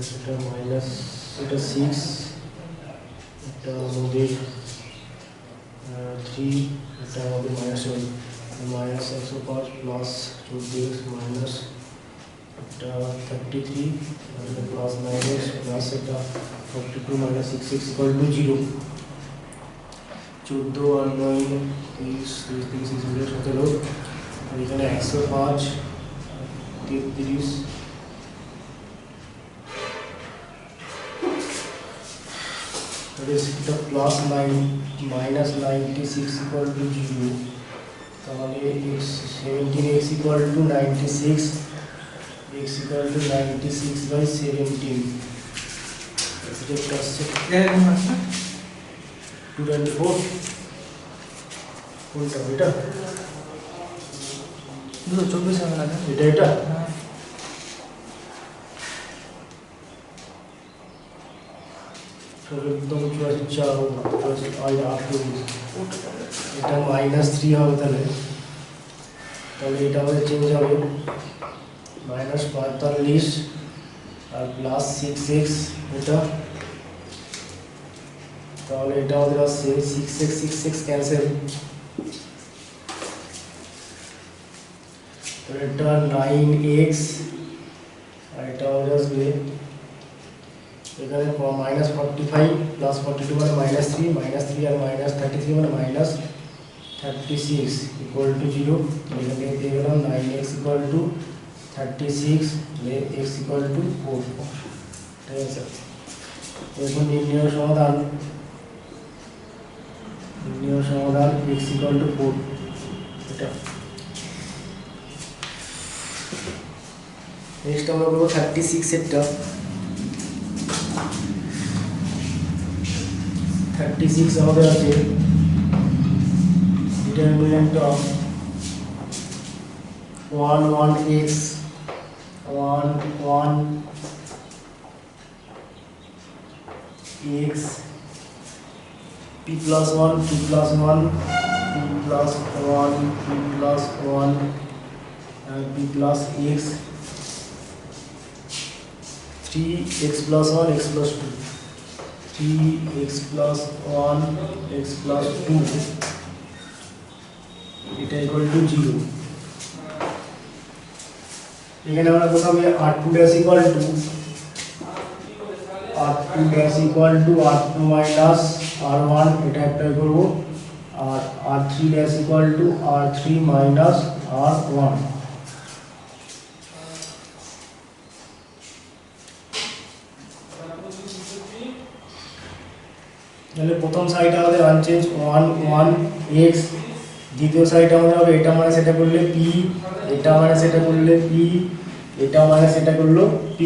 17 মাইনাস এটা 6 এটা আমাদের 3 এটা আমাদের মাইনাস 105 প্লাস 24 মাইনাস এটা 33 প্লাস মাইনাস প্লাস এটা 42 মাইনাস 66 ইকুয়াল টু 0 14 আর 9 30 17 আর এখানে 105 33 এটা প্লাস 9 মাইনাস 96 ইকুয়াল টু 0 তাহলে 17x equal to 96 x equal to 96 by 17 এটা আসছে 224 কোনটা এটা 224 হবে না এটা एकदम अच्छा होगा आज आपको এটা -3 হবে তাহলে এটা আমাদের চেঞ্জ হবে -45 আর প্লাস 6x এটা তাহলে এটা আমাদের আসছে 6x ক্যান্সেল তাহলে এটা 9x আর এটা আমাদের আসবে এখানে -45 প্লাস 42 মানে -3 -3 আর -33 মানে -36 ইকুয়াল টু 0 এখান থেকে পেয়ে গেলাম 9x equal to 36 x equal two 4 ঠিক আছে এখন নির্ণয় সমাধান x ইকুয়াল টু 4 এটা নেক্সট আমরা করব 36 এরটা 36 আমাদের আছে determinant of 11x 11x p plus 1 p plus 1 p plus 1 p plus 1 and p plus x 3x plus 1 x plus 2 3x plus 1 x plus 2 এটা ইকুয়াল টু 0 এখানে আমরা কোথাও r2 dash equal to r2 minus r1 এটা apply করব আর r3 dash equal to r3 minus r1 তাহলে প্রথম side আমাদের unchange 1 1 x দ্বিতীয় সাইড আমাদের হবে এটা মানে সেটা করলে p এটা মানে সেটা করলে p এটা মানে সেটা করলো p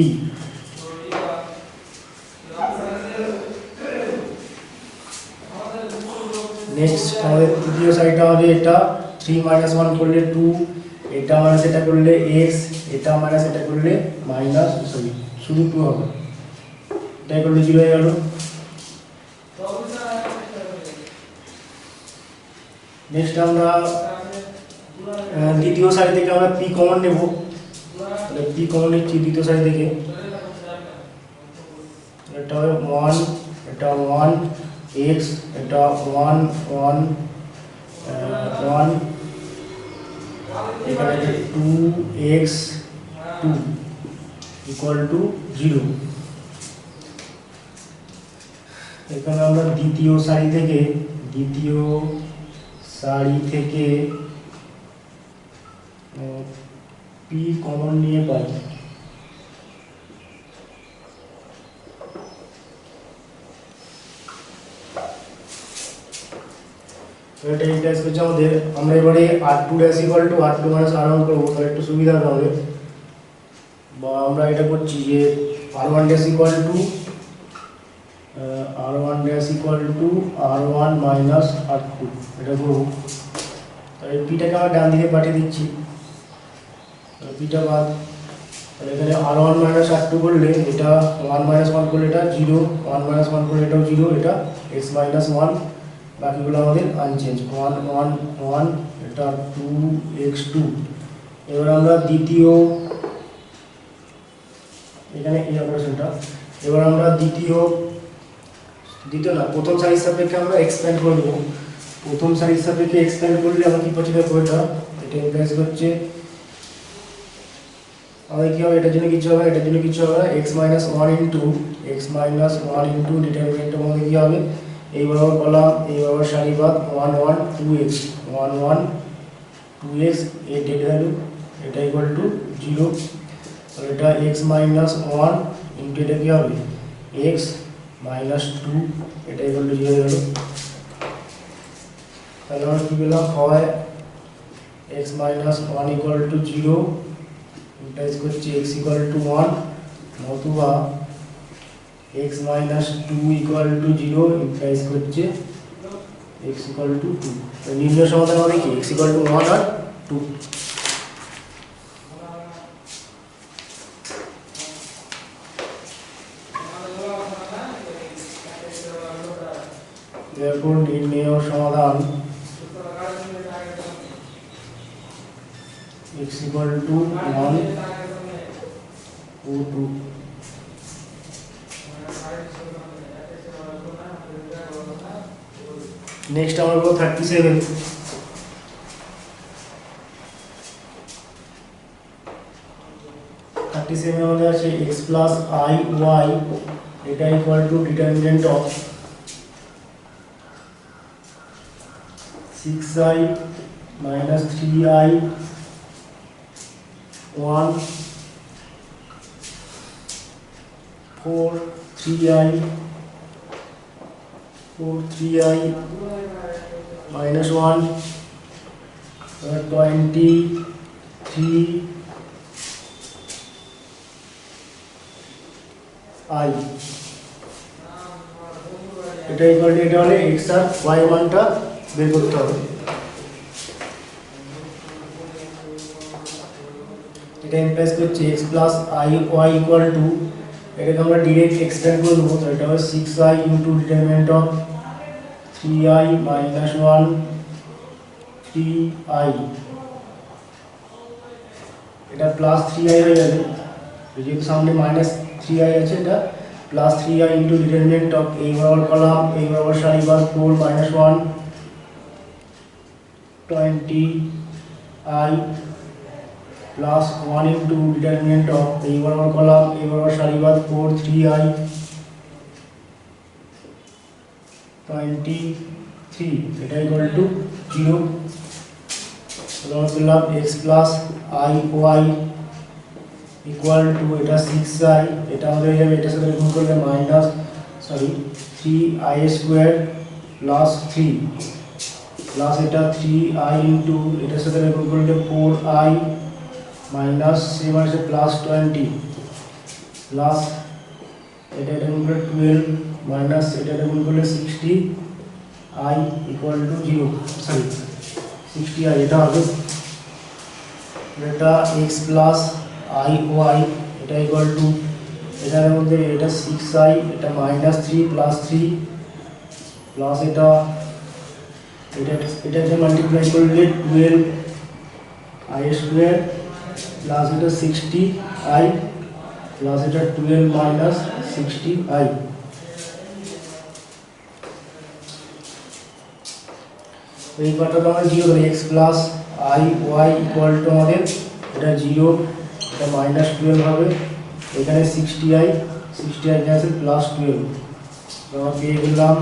নেক্সট আমাদের তৃতীয় সাইডটা হবে এটা 3 1 করলে 2 এটা মানে সেটা করলে x এটা মানে সেটা করলে মাইনাস শুধু 2 হবে এটা করলে 0 হয়ে গেল নেক্সট আমরা দ্বিতীয় সাইড থেকে আমরা p কমন নেব তাহলে p কমন নিচ্ছি দ্বিতীয় সাইড থেকে এটা হবে 1 এটা 1 x এটা 1 1 1 এখানে 2x 2 ইকুয়াল টু 0 এখানে আমরা দ্বিতীয় সারি থেকে p কমন নিয়ে পাই p তো এটা ইন্টারেস্ট করছে আমাদের। আমরা এবারে r2 dash equal to r2 minus r1 করবো, তাহলে একটু সুবিধা হবে আমাদের। বা আমরা এটা করছি যে r1 dash equal to r1 minus r2 এটা করবো। তাহলে পিটাকে আমরা ডান দিকে পাঠিয়ে দিচ্ছি, পিটা বাদ। তাহলে এখানে r1 মাইনাস r2 করলে এটা 1 মাইনাস 1 করলে এটা 0, 1 মাইনাস 1 করলে এটাও 0, এটা x মাইনাস 1, বাকিগুলো আমাদের আনচেঞ্জ 1 1 1, এটা 2x2। এবার আমরা দ্বিতীয় এখানে এই অপারেশনটা, এবার আমরা দ্বিতীয় না প্রথম সারির সাপেক্ষে আমরা এক্সপ্যান্ড করব। প্রথম সারির সাপেক্ষে এক্সপ্যান্ড করলে আমরা কি পাচ্ছি দেখো, এটা ইমপ্লাইজ করছে আমাদের কি হবে, এটার জন্য কিছু হবে, এটার জন্য কিছু হবে না, x মাইনাস 1 ইন্টু ডিটারমিনেন্ট আমাদের কি হবে, এই বরাবর কলাম এই বরাবর সারি বাদ 1 1 2x 1 1 2x, এই ডেড ভ্যালু এটা ইকুয়াল টু 0। তাহলে এটা x মাইনাস 1 ইন্টু এটা কি হবে x মাইনাস 2, এটা ইকুয়াল টু 0 হয়ে গেল। তাহলে আমরা কি পেলাম, হয় x minus 1 equal to 0 implies করছে x ইকুয়াল টু 1, অথবা x minus 2 equal to 0 implies করছে x ইকুয়াল টু 2। তো নির্ণয় সমাধান হবে কি x ইকুয়াল টু 1 আর 2। therefore নির্ণয় সমাধান x equal to 1 ও 2। নেক্সট আমরা বলবো 37। আমাদের আছে x প্লাস i y, এটা equal to determinant of 6i minus 3i 1 4 3i minus 1 23i, এটা ইকুয়াল টু, এটা হলে x আর y মানটা বের করতে হবে। এটা ইমপ্লাইজ করছে x plus i y equal two, এটাকে আমরা ডিরেক্ট এক্সটেন্ড করে দেবো। তো এটা হবে 6i into determinant of 3i minus 1 3i, এটা প্লাস 3i হয়ে যাবে, যেহেতু সামনে মাইনাস 3i আছে, এটা plus 3i into determinant of এই বরাবর কলাম এই বরাবর সারি বাদ 4 minus 1 20i plus 1 into determinant of এই বরাবর কলাম এই বরাবর সারি বাদ 4 3i 23, এটা ইকুয়াল টু 0। আমরা পেলাম x plus i y equal to, এটা 6i, এটা আমাদের হয়ে যাবে, এটার সাথে গুণ করলে minus 3i square plus 3 plus এটা 3i ইন্টু এটার সাথে গুণ করলে 4i মাইনাস সেম আছে প্লাস 20 প্লাস এটা গুণ করলে 12 মাইনাস এটা গুণ করলে 60i equal to 0, sorry 60i, এটা হবে, এটা x প্লাস i y, এটা ইকুয়াল টু, এটার মধ্যে এটা 6i, এটা মাইনাস 3 প্লাস 3 প্লাস এটাকে মাল্টিপ্লাই করলে 12i স্কোয়ার প্লাস এটা 60i প্লাস এটা 12 মাইনাস 60i। এই পার্টটা আমরা 0 ধরি, x plus i y equal two আমাদের এটা 0, এটা মাইনাস 12 হবে, এখানে 60i ক্যান্সেল প্লাস 12, আমরা পেয়ে গেলাম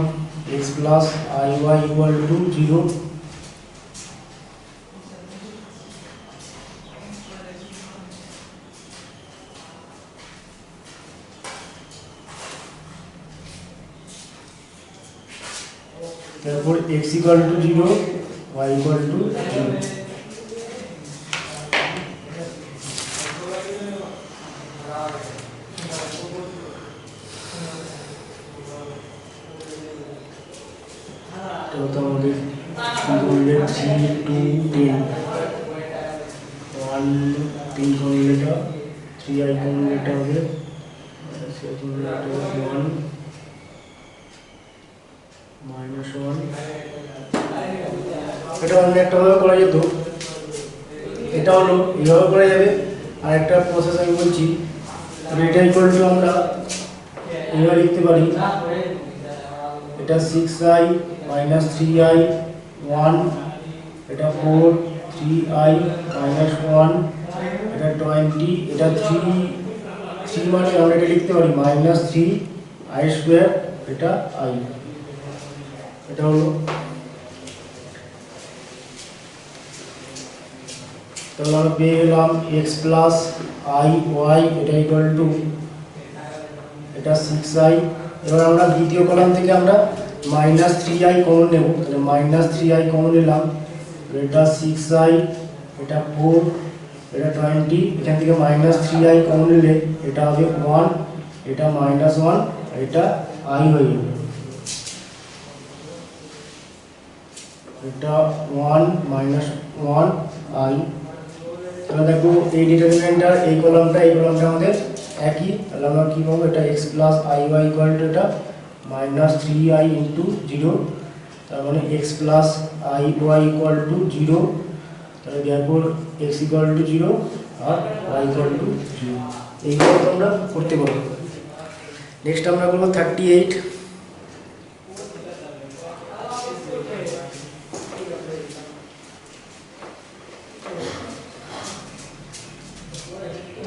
x plus i y equal to 0। therefore x equal to 0, y equal to 0. तो আমাদের 3 2 10 1 3 করলে 3i করলে হবে 1 minus 1 এটা অন্য একটা ভাবে করা যেত, এটা হলো এইভাবে করা যাবে। আর একটা প্রসেস আমি বলছি, এটা ইকুয়াল টু আমরা এইভাবে লিখতে পারি, এটা 6i minus 3i 1, এটা 4 3i minus 1, এটা 20, এটা 3 মানে আমরা এটা লিখতে পারি minus 3i স্কয়ার, এটা i, এটা হলো। তাহলে আমরা পেয়ে গেলাম x প্লাস i y এটা ইকুয়াল টু এটা 6i। এবার আমরা দ্বিতীয় কলাম থেকে আমরা মাইনাস 3i কমন নেব, তাহলে মাইনাস 3i কমন নিলাম, এটা 6i, এটা 4, এটা 20, এখান থেকে মাইনাস 3i কমন নিলে এটা হবে 1, এটা মাইনাস 1, এটা i হয়ে যাবে, এটা 1 মাইনাস 1i। তাহলে দেখো এই ডিটারমিনেন্টটা এই কলামটা আমাদের একই, তাহলে আমরা কি পাবো, এটা x plus i y equal to এটা মাইনাস 3i ইন্টু 0, তার মানে x plus i y equal to 0, তাহলে therefore x ইকুয়াল টু 0 আর y ইকুয়াল টু 0। এইভাবে তোমরা করতে পারো। নেক্সট আমরা করব 38।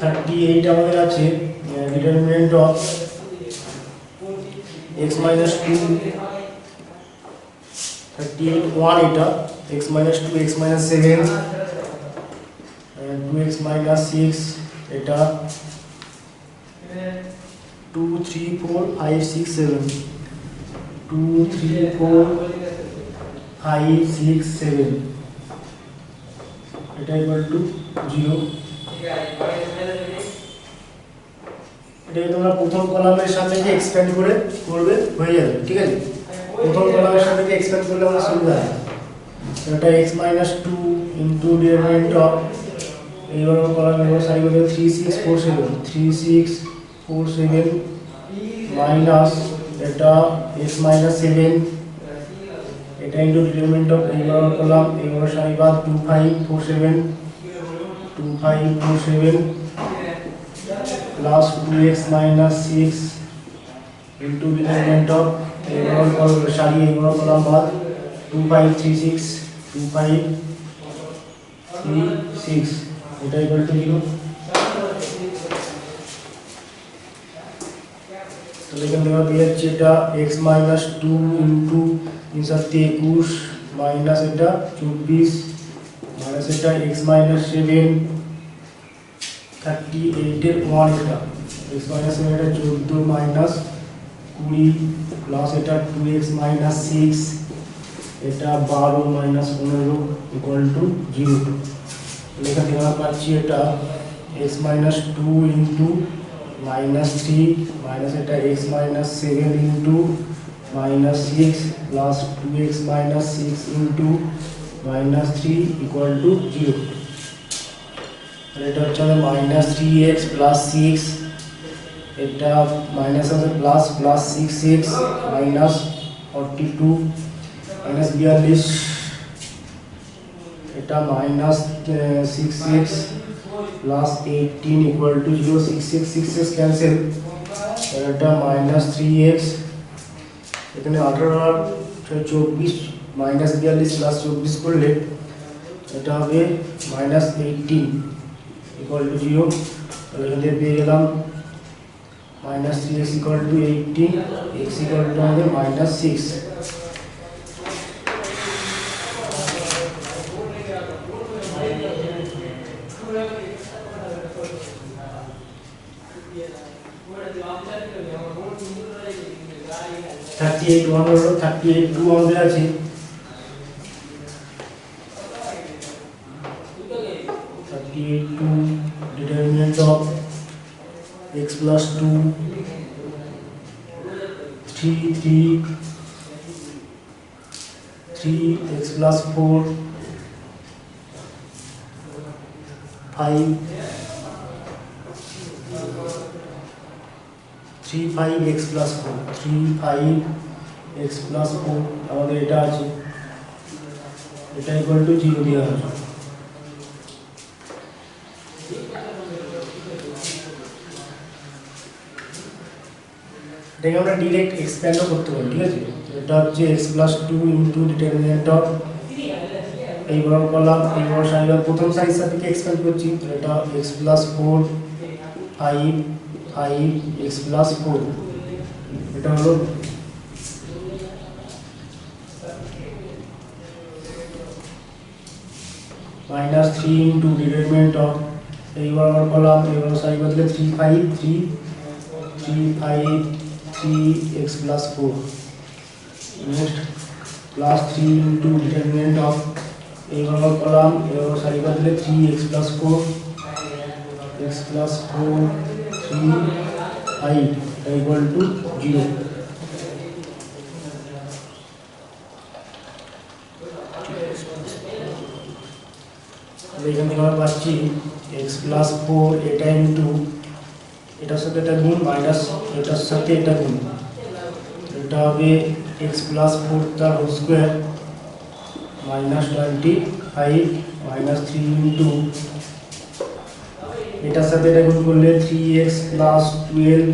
38 আমাদের আছে ডিটারমিনেন্ট অফ x minus 2, 38 1 এটা x minus 2 x minus 7 2x minus 6 এটা 2 3 4 5 6 7 2 3 4 5 6 7 এটা ইকুয়াল টু 0। এটাকে তোমরা প্রথম কলামের সাথে যে এক্সপ্যান্ড করে করবে হয়ে যাবে, ঠিক আছে। প্রথম কলামের সাথে যে এক্সপ্যান্ড করলে আমরা সুবিধা হয়, এটা x minus 2 into determinant of এইবার কলাম নেব সারি করবে 3 6 4 7 3 6 4 7 মাইনাস এটা x minus 7, এটা ইনটু ডিটারমিনেন্ট অফ এইবার কলাম এইবার সারি বাদ 2 5 4 7 2 5 4 7 plus 2x minus 6 into determinant of এইবার সারি এইবার কলাম বাদ 2 5 3 6 2 5 3 6 এটা ইকুয়াল টু 0। তাহলে এখান থেকে পেয়ে যাচ্ছে এটা x minus 2 into 3 7 21 মাইনাস এটা 24 মাইনাস এটা x minus 7 38 এর 1 এটা x minus 7 এটা 14 মাইনাস 20 প্লাস এটা 2x minus 6 এটা 12 মাইনাস 15 ইকুয়াল টু 0। এখান থেকে আমরা পাচ্ছি এটা x minus 2 into minus 3 minus এটা x minus 7 into minus 6 plus 2x minus 6 into minus 3 equal to 0। এটা হচ্ছে মাইনাস 3x প্লাস 6, এটা মাইনাস আছে plus plus 6x minus 42 minus 42, এটা minus 6x plus 18 equal to 0। 6x cancel, এটা minus 3x, এখানে 18 আর 24 minus 42 plus 24 করলে এটা হবে মাইনাস 18 ইকুয়াল টু 0। তাহলে এখান থেকে পেয়ে গেলাম minus 3x equal to 18, x equal two আমাদের মাইনাস 6। 38 1 হলো 38 2 আমাদের আছে 38 2 determinant of x plus 2 3 3 3 x plus 4 5 3 5 x plus 4 3 5 x plus 4 আমাদের এটা আছে এটা ইকুয়াল টু 0 দেওয়া আছে এটাকে আমরা ডাইরেক্ট এক্সপ্যান্ডও করতে পারি ঠিক আছে এটা হচ্ছে x plus 2 into determinant of এই বড় কলাম এই বড় সাইড প্রথম সাইড সাপেক্ষে এক্সপ্যান্ড করছি তো এটা x plus 4 5 5 x plus 4 এটা হলো minus 3 into determinant of এই বড় কলাম এই বড় সাইড বদলে 3 5 3 3 5 3 x plus 4 next plus 3 into determinant of এই বড় কলাম এই বড় সাইড বদলে 3 x plus 4 x plus 4 3 5 equal to 0 এখান থেকে আমরা পাচ্ছি x plus 4 এটা ইনটু এটার সাথে এটা গুণ মাইনাস এটার সাথে এটা গুণ এটা হবে x plus 4 তার whole square minus 25 minus 3 into এটার সাথে এটা গুণ করলে 3x plus 12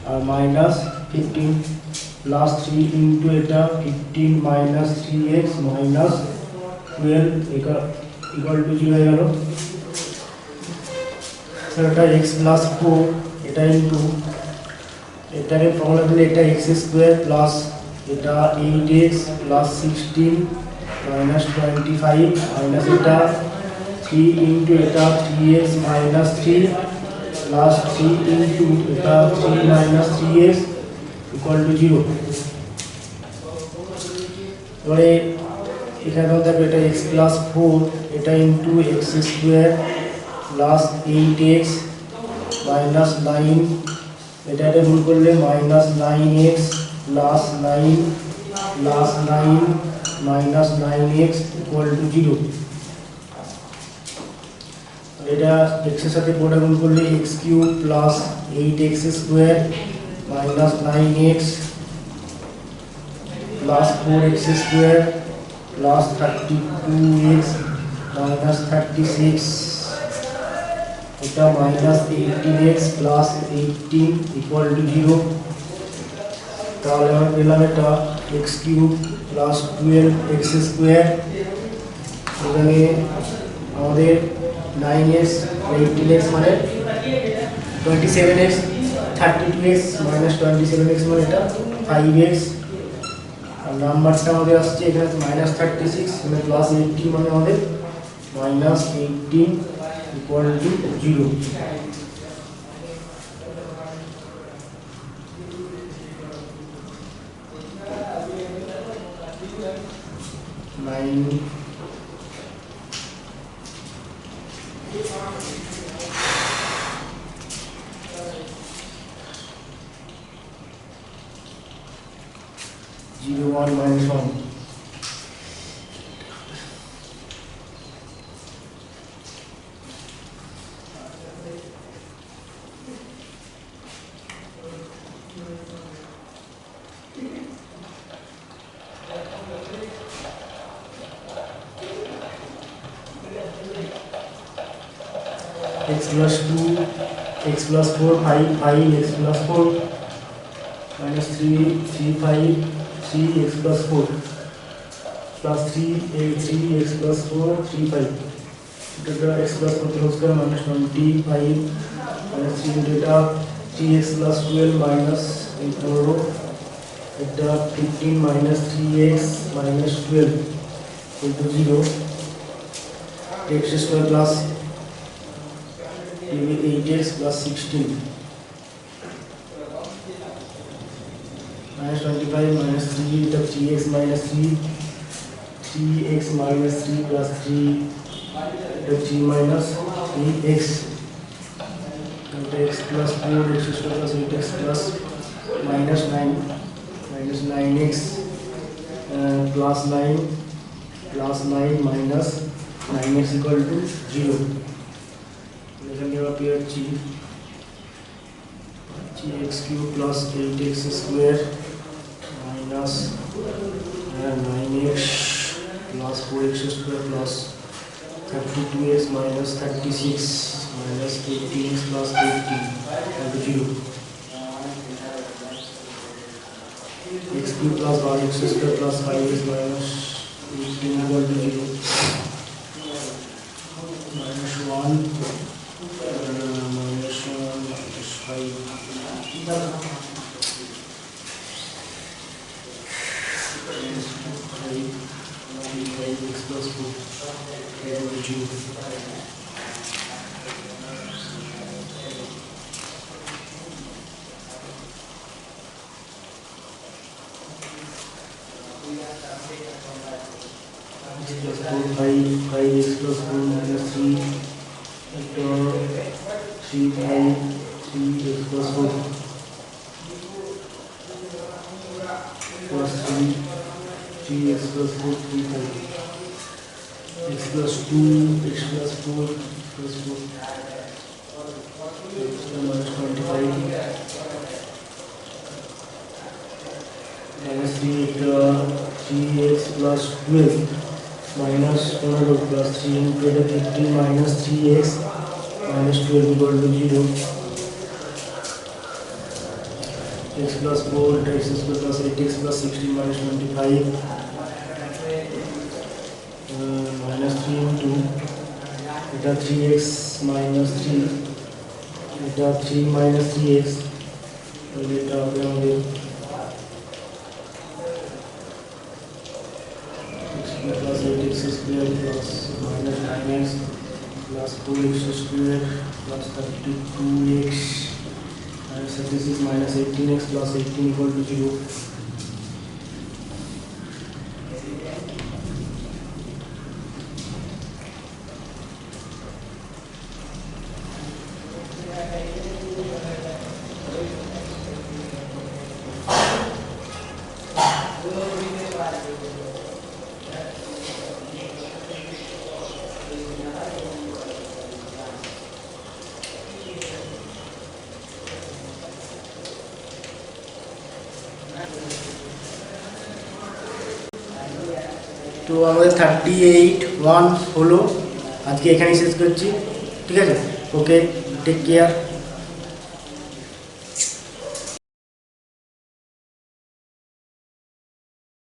আর মাইনাস 15 প্লাস 3 ইনটু এটা 15 minus 3x minus 12 equal to 0 হয়ে গেল এটা x plus 4 এটা ইনটু এটাকে ফর্মুলা দিলে এটা x স্কয়ার প্লাস এটা 8x প্লাস 16 মাইনাস 25 মাইনাস এটা 3 ইনটু এটা 3x মাইনাস 3 প্লাস 3 ইনটু এটা 3 মাইনাস 3x equal to 0 এবারে এখানে দেখো এটা x plus 4 এটা into x square plus 8x minus 9 এটা গুণ করলে minus 9x plus 9 plus 9 minus 9x equal to 0 এটা x এর সাথে পুরোটা গুণ করলে x cube plus 8x square minus 9x plus 4x square plus 32x minus 36 এটা minus 18x plus 18 equal to 0 তাহলে আমরা পেলাম এটা x cube plus 12x square এখানে আমাদের 9x 18x মানে 27x 32x minus 27x মানে এটা 5x নাম্বারটা আমাদের আসছে এখানে মাইনাস 36 মানে প্লাস 80 মানে আমাদের minus 18 equal to 0 9 0 1 minus 1 x plus 2 x plus 4 5 5 x plus 4 minus 3 3 5 3 x plus 4 plus 3 3 x plus 4 3 5 delta x plus 4 whole square minus 25 minus 3 delta 3x plus 12 minus 4 delta 15 minus 3x minus 12 equal to 0 x square plus 8x plus 16 minus 25 minus 3 এটা 3x minus 3 3x minus 3 plus 3 এটা 3 minus 3x x plus 4 x square plus 8x plus minus 9 minus 9x plus 9 minus 9x equal to 0 এখানে আমরা পেয়েছি x cube plus 8x square minus 9x plus 4x square plus 32x minus 36 minus 18x plus 18 equal to 0 x cube plus 1x square plus 5x minus 18 equal to 0 minus 1 minus 1 minus 5 x plus 4 equal to 0 5x plus 4 minus 3 3 3x plus 4 plus 3 3x plus 4 3 5 x plus 2 x plus 4 plus 4 x minus 25 minus 3x plus 12 minus 12 plus 3 into the 15 minus 3x minus 12 equal to 0 x plus 4 x square plus 8x plus 16 minus 25 minus 3 into এটা 3x minus 3 এটা 3 minus 3x এটা হবে আমাদের plus 8x square plus minus 9x plus 4x square plus 32x minus 36 minus 18x plus 18 equal to 0 তো আমাদের 38 1 হলো আজকে এখানেই শেষ করছি ঠিক আছে ওকে টেক কেয়ার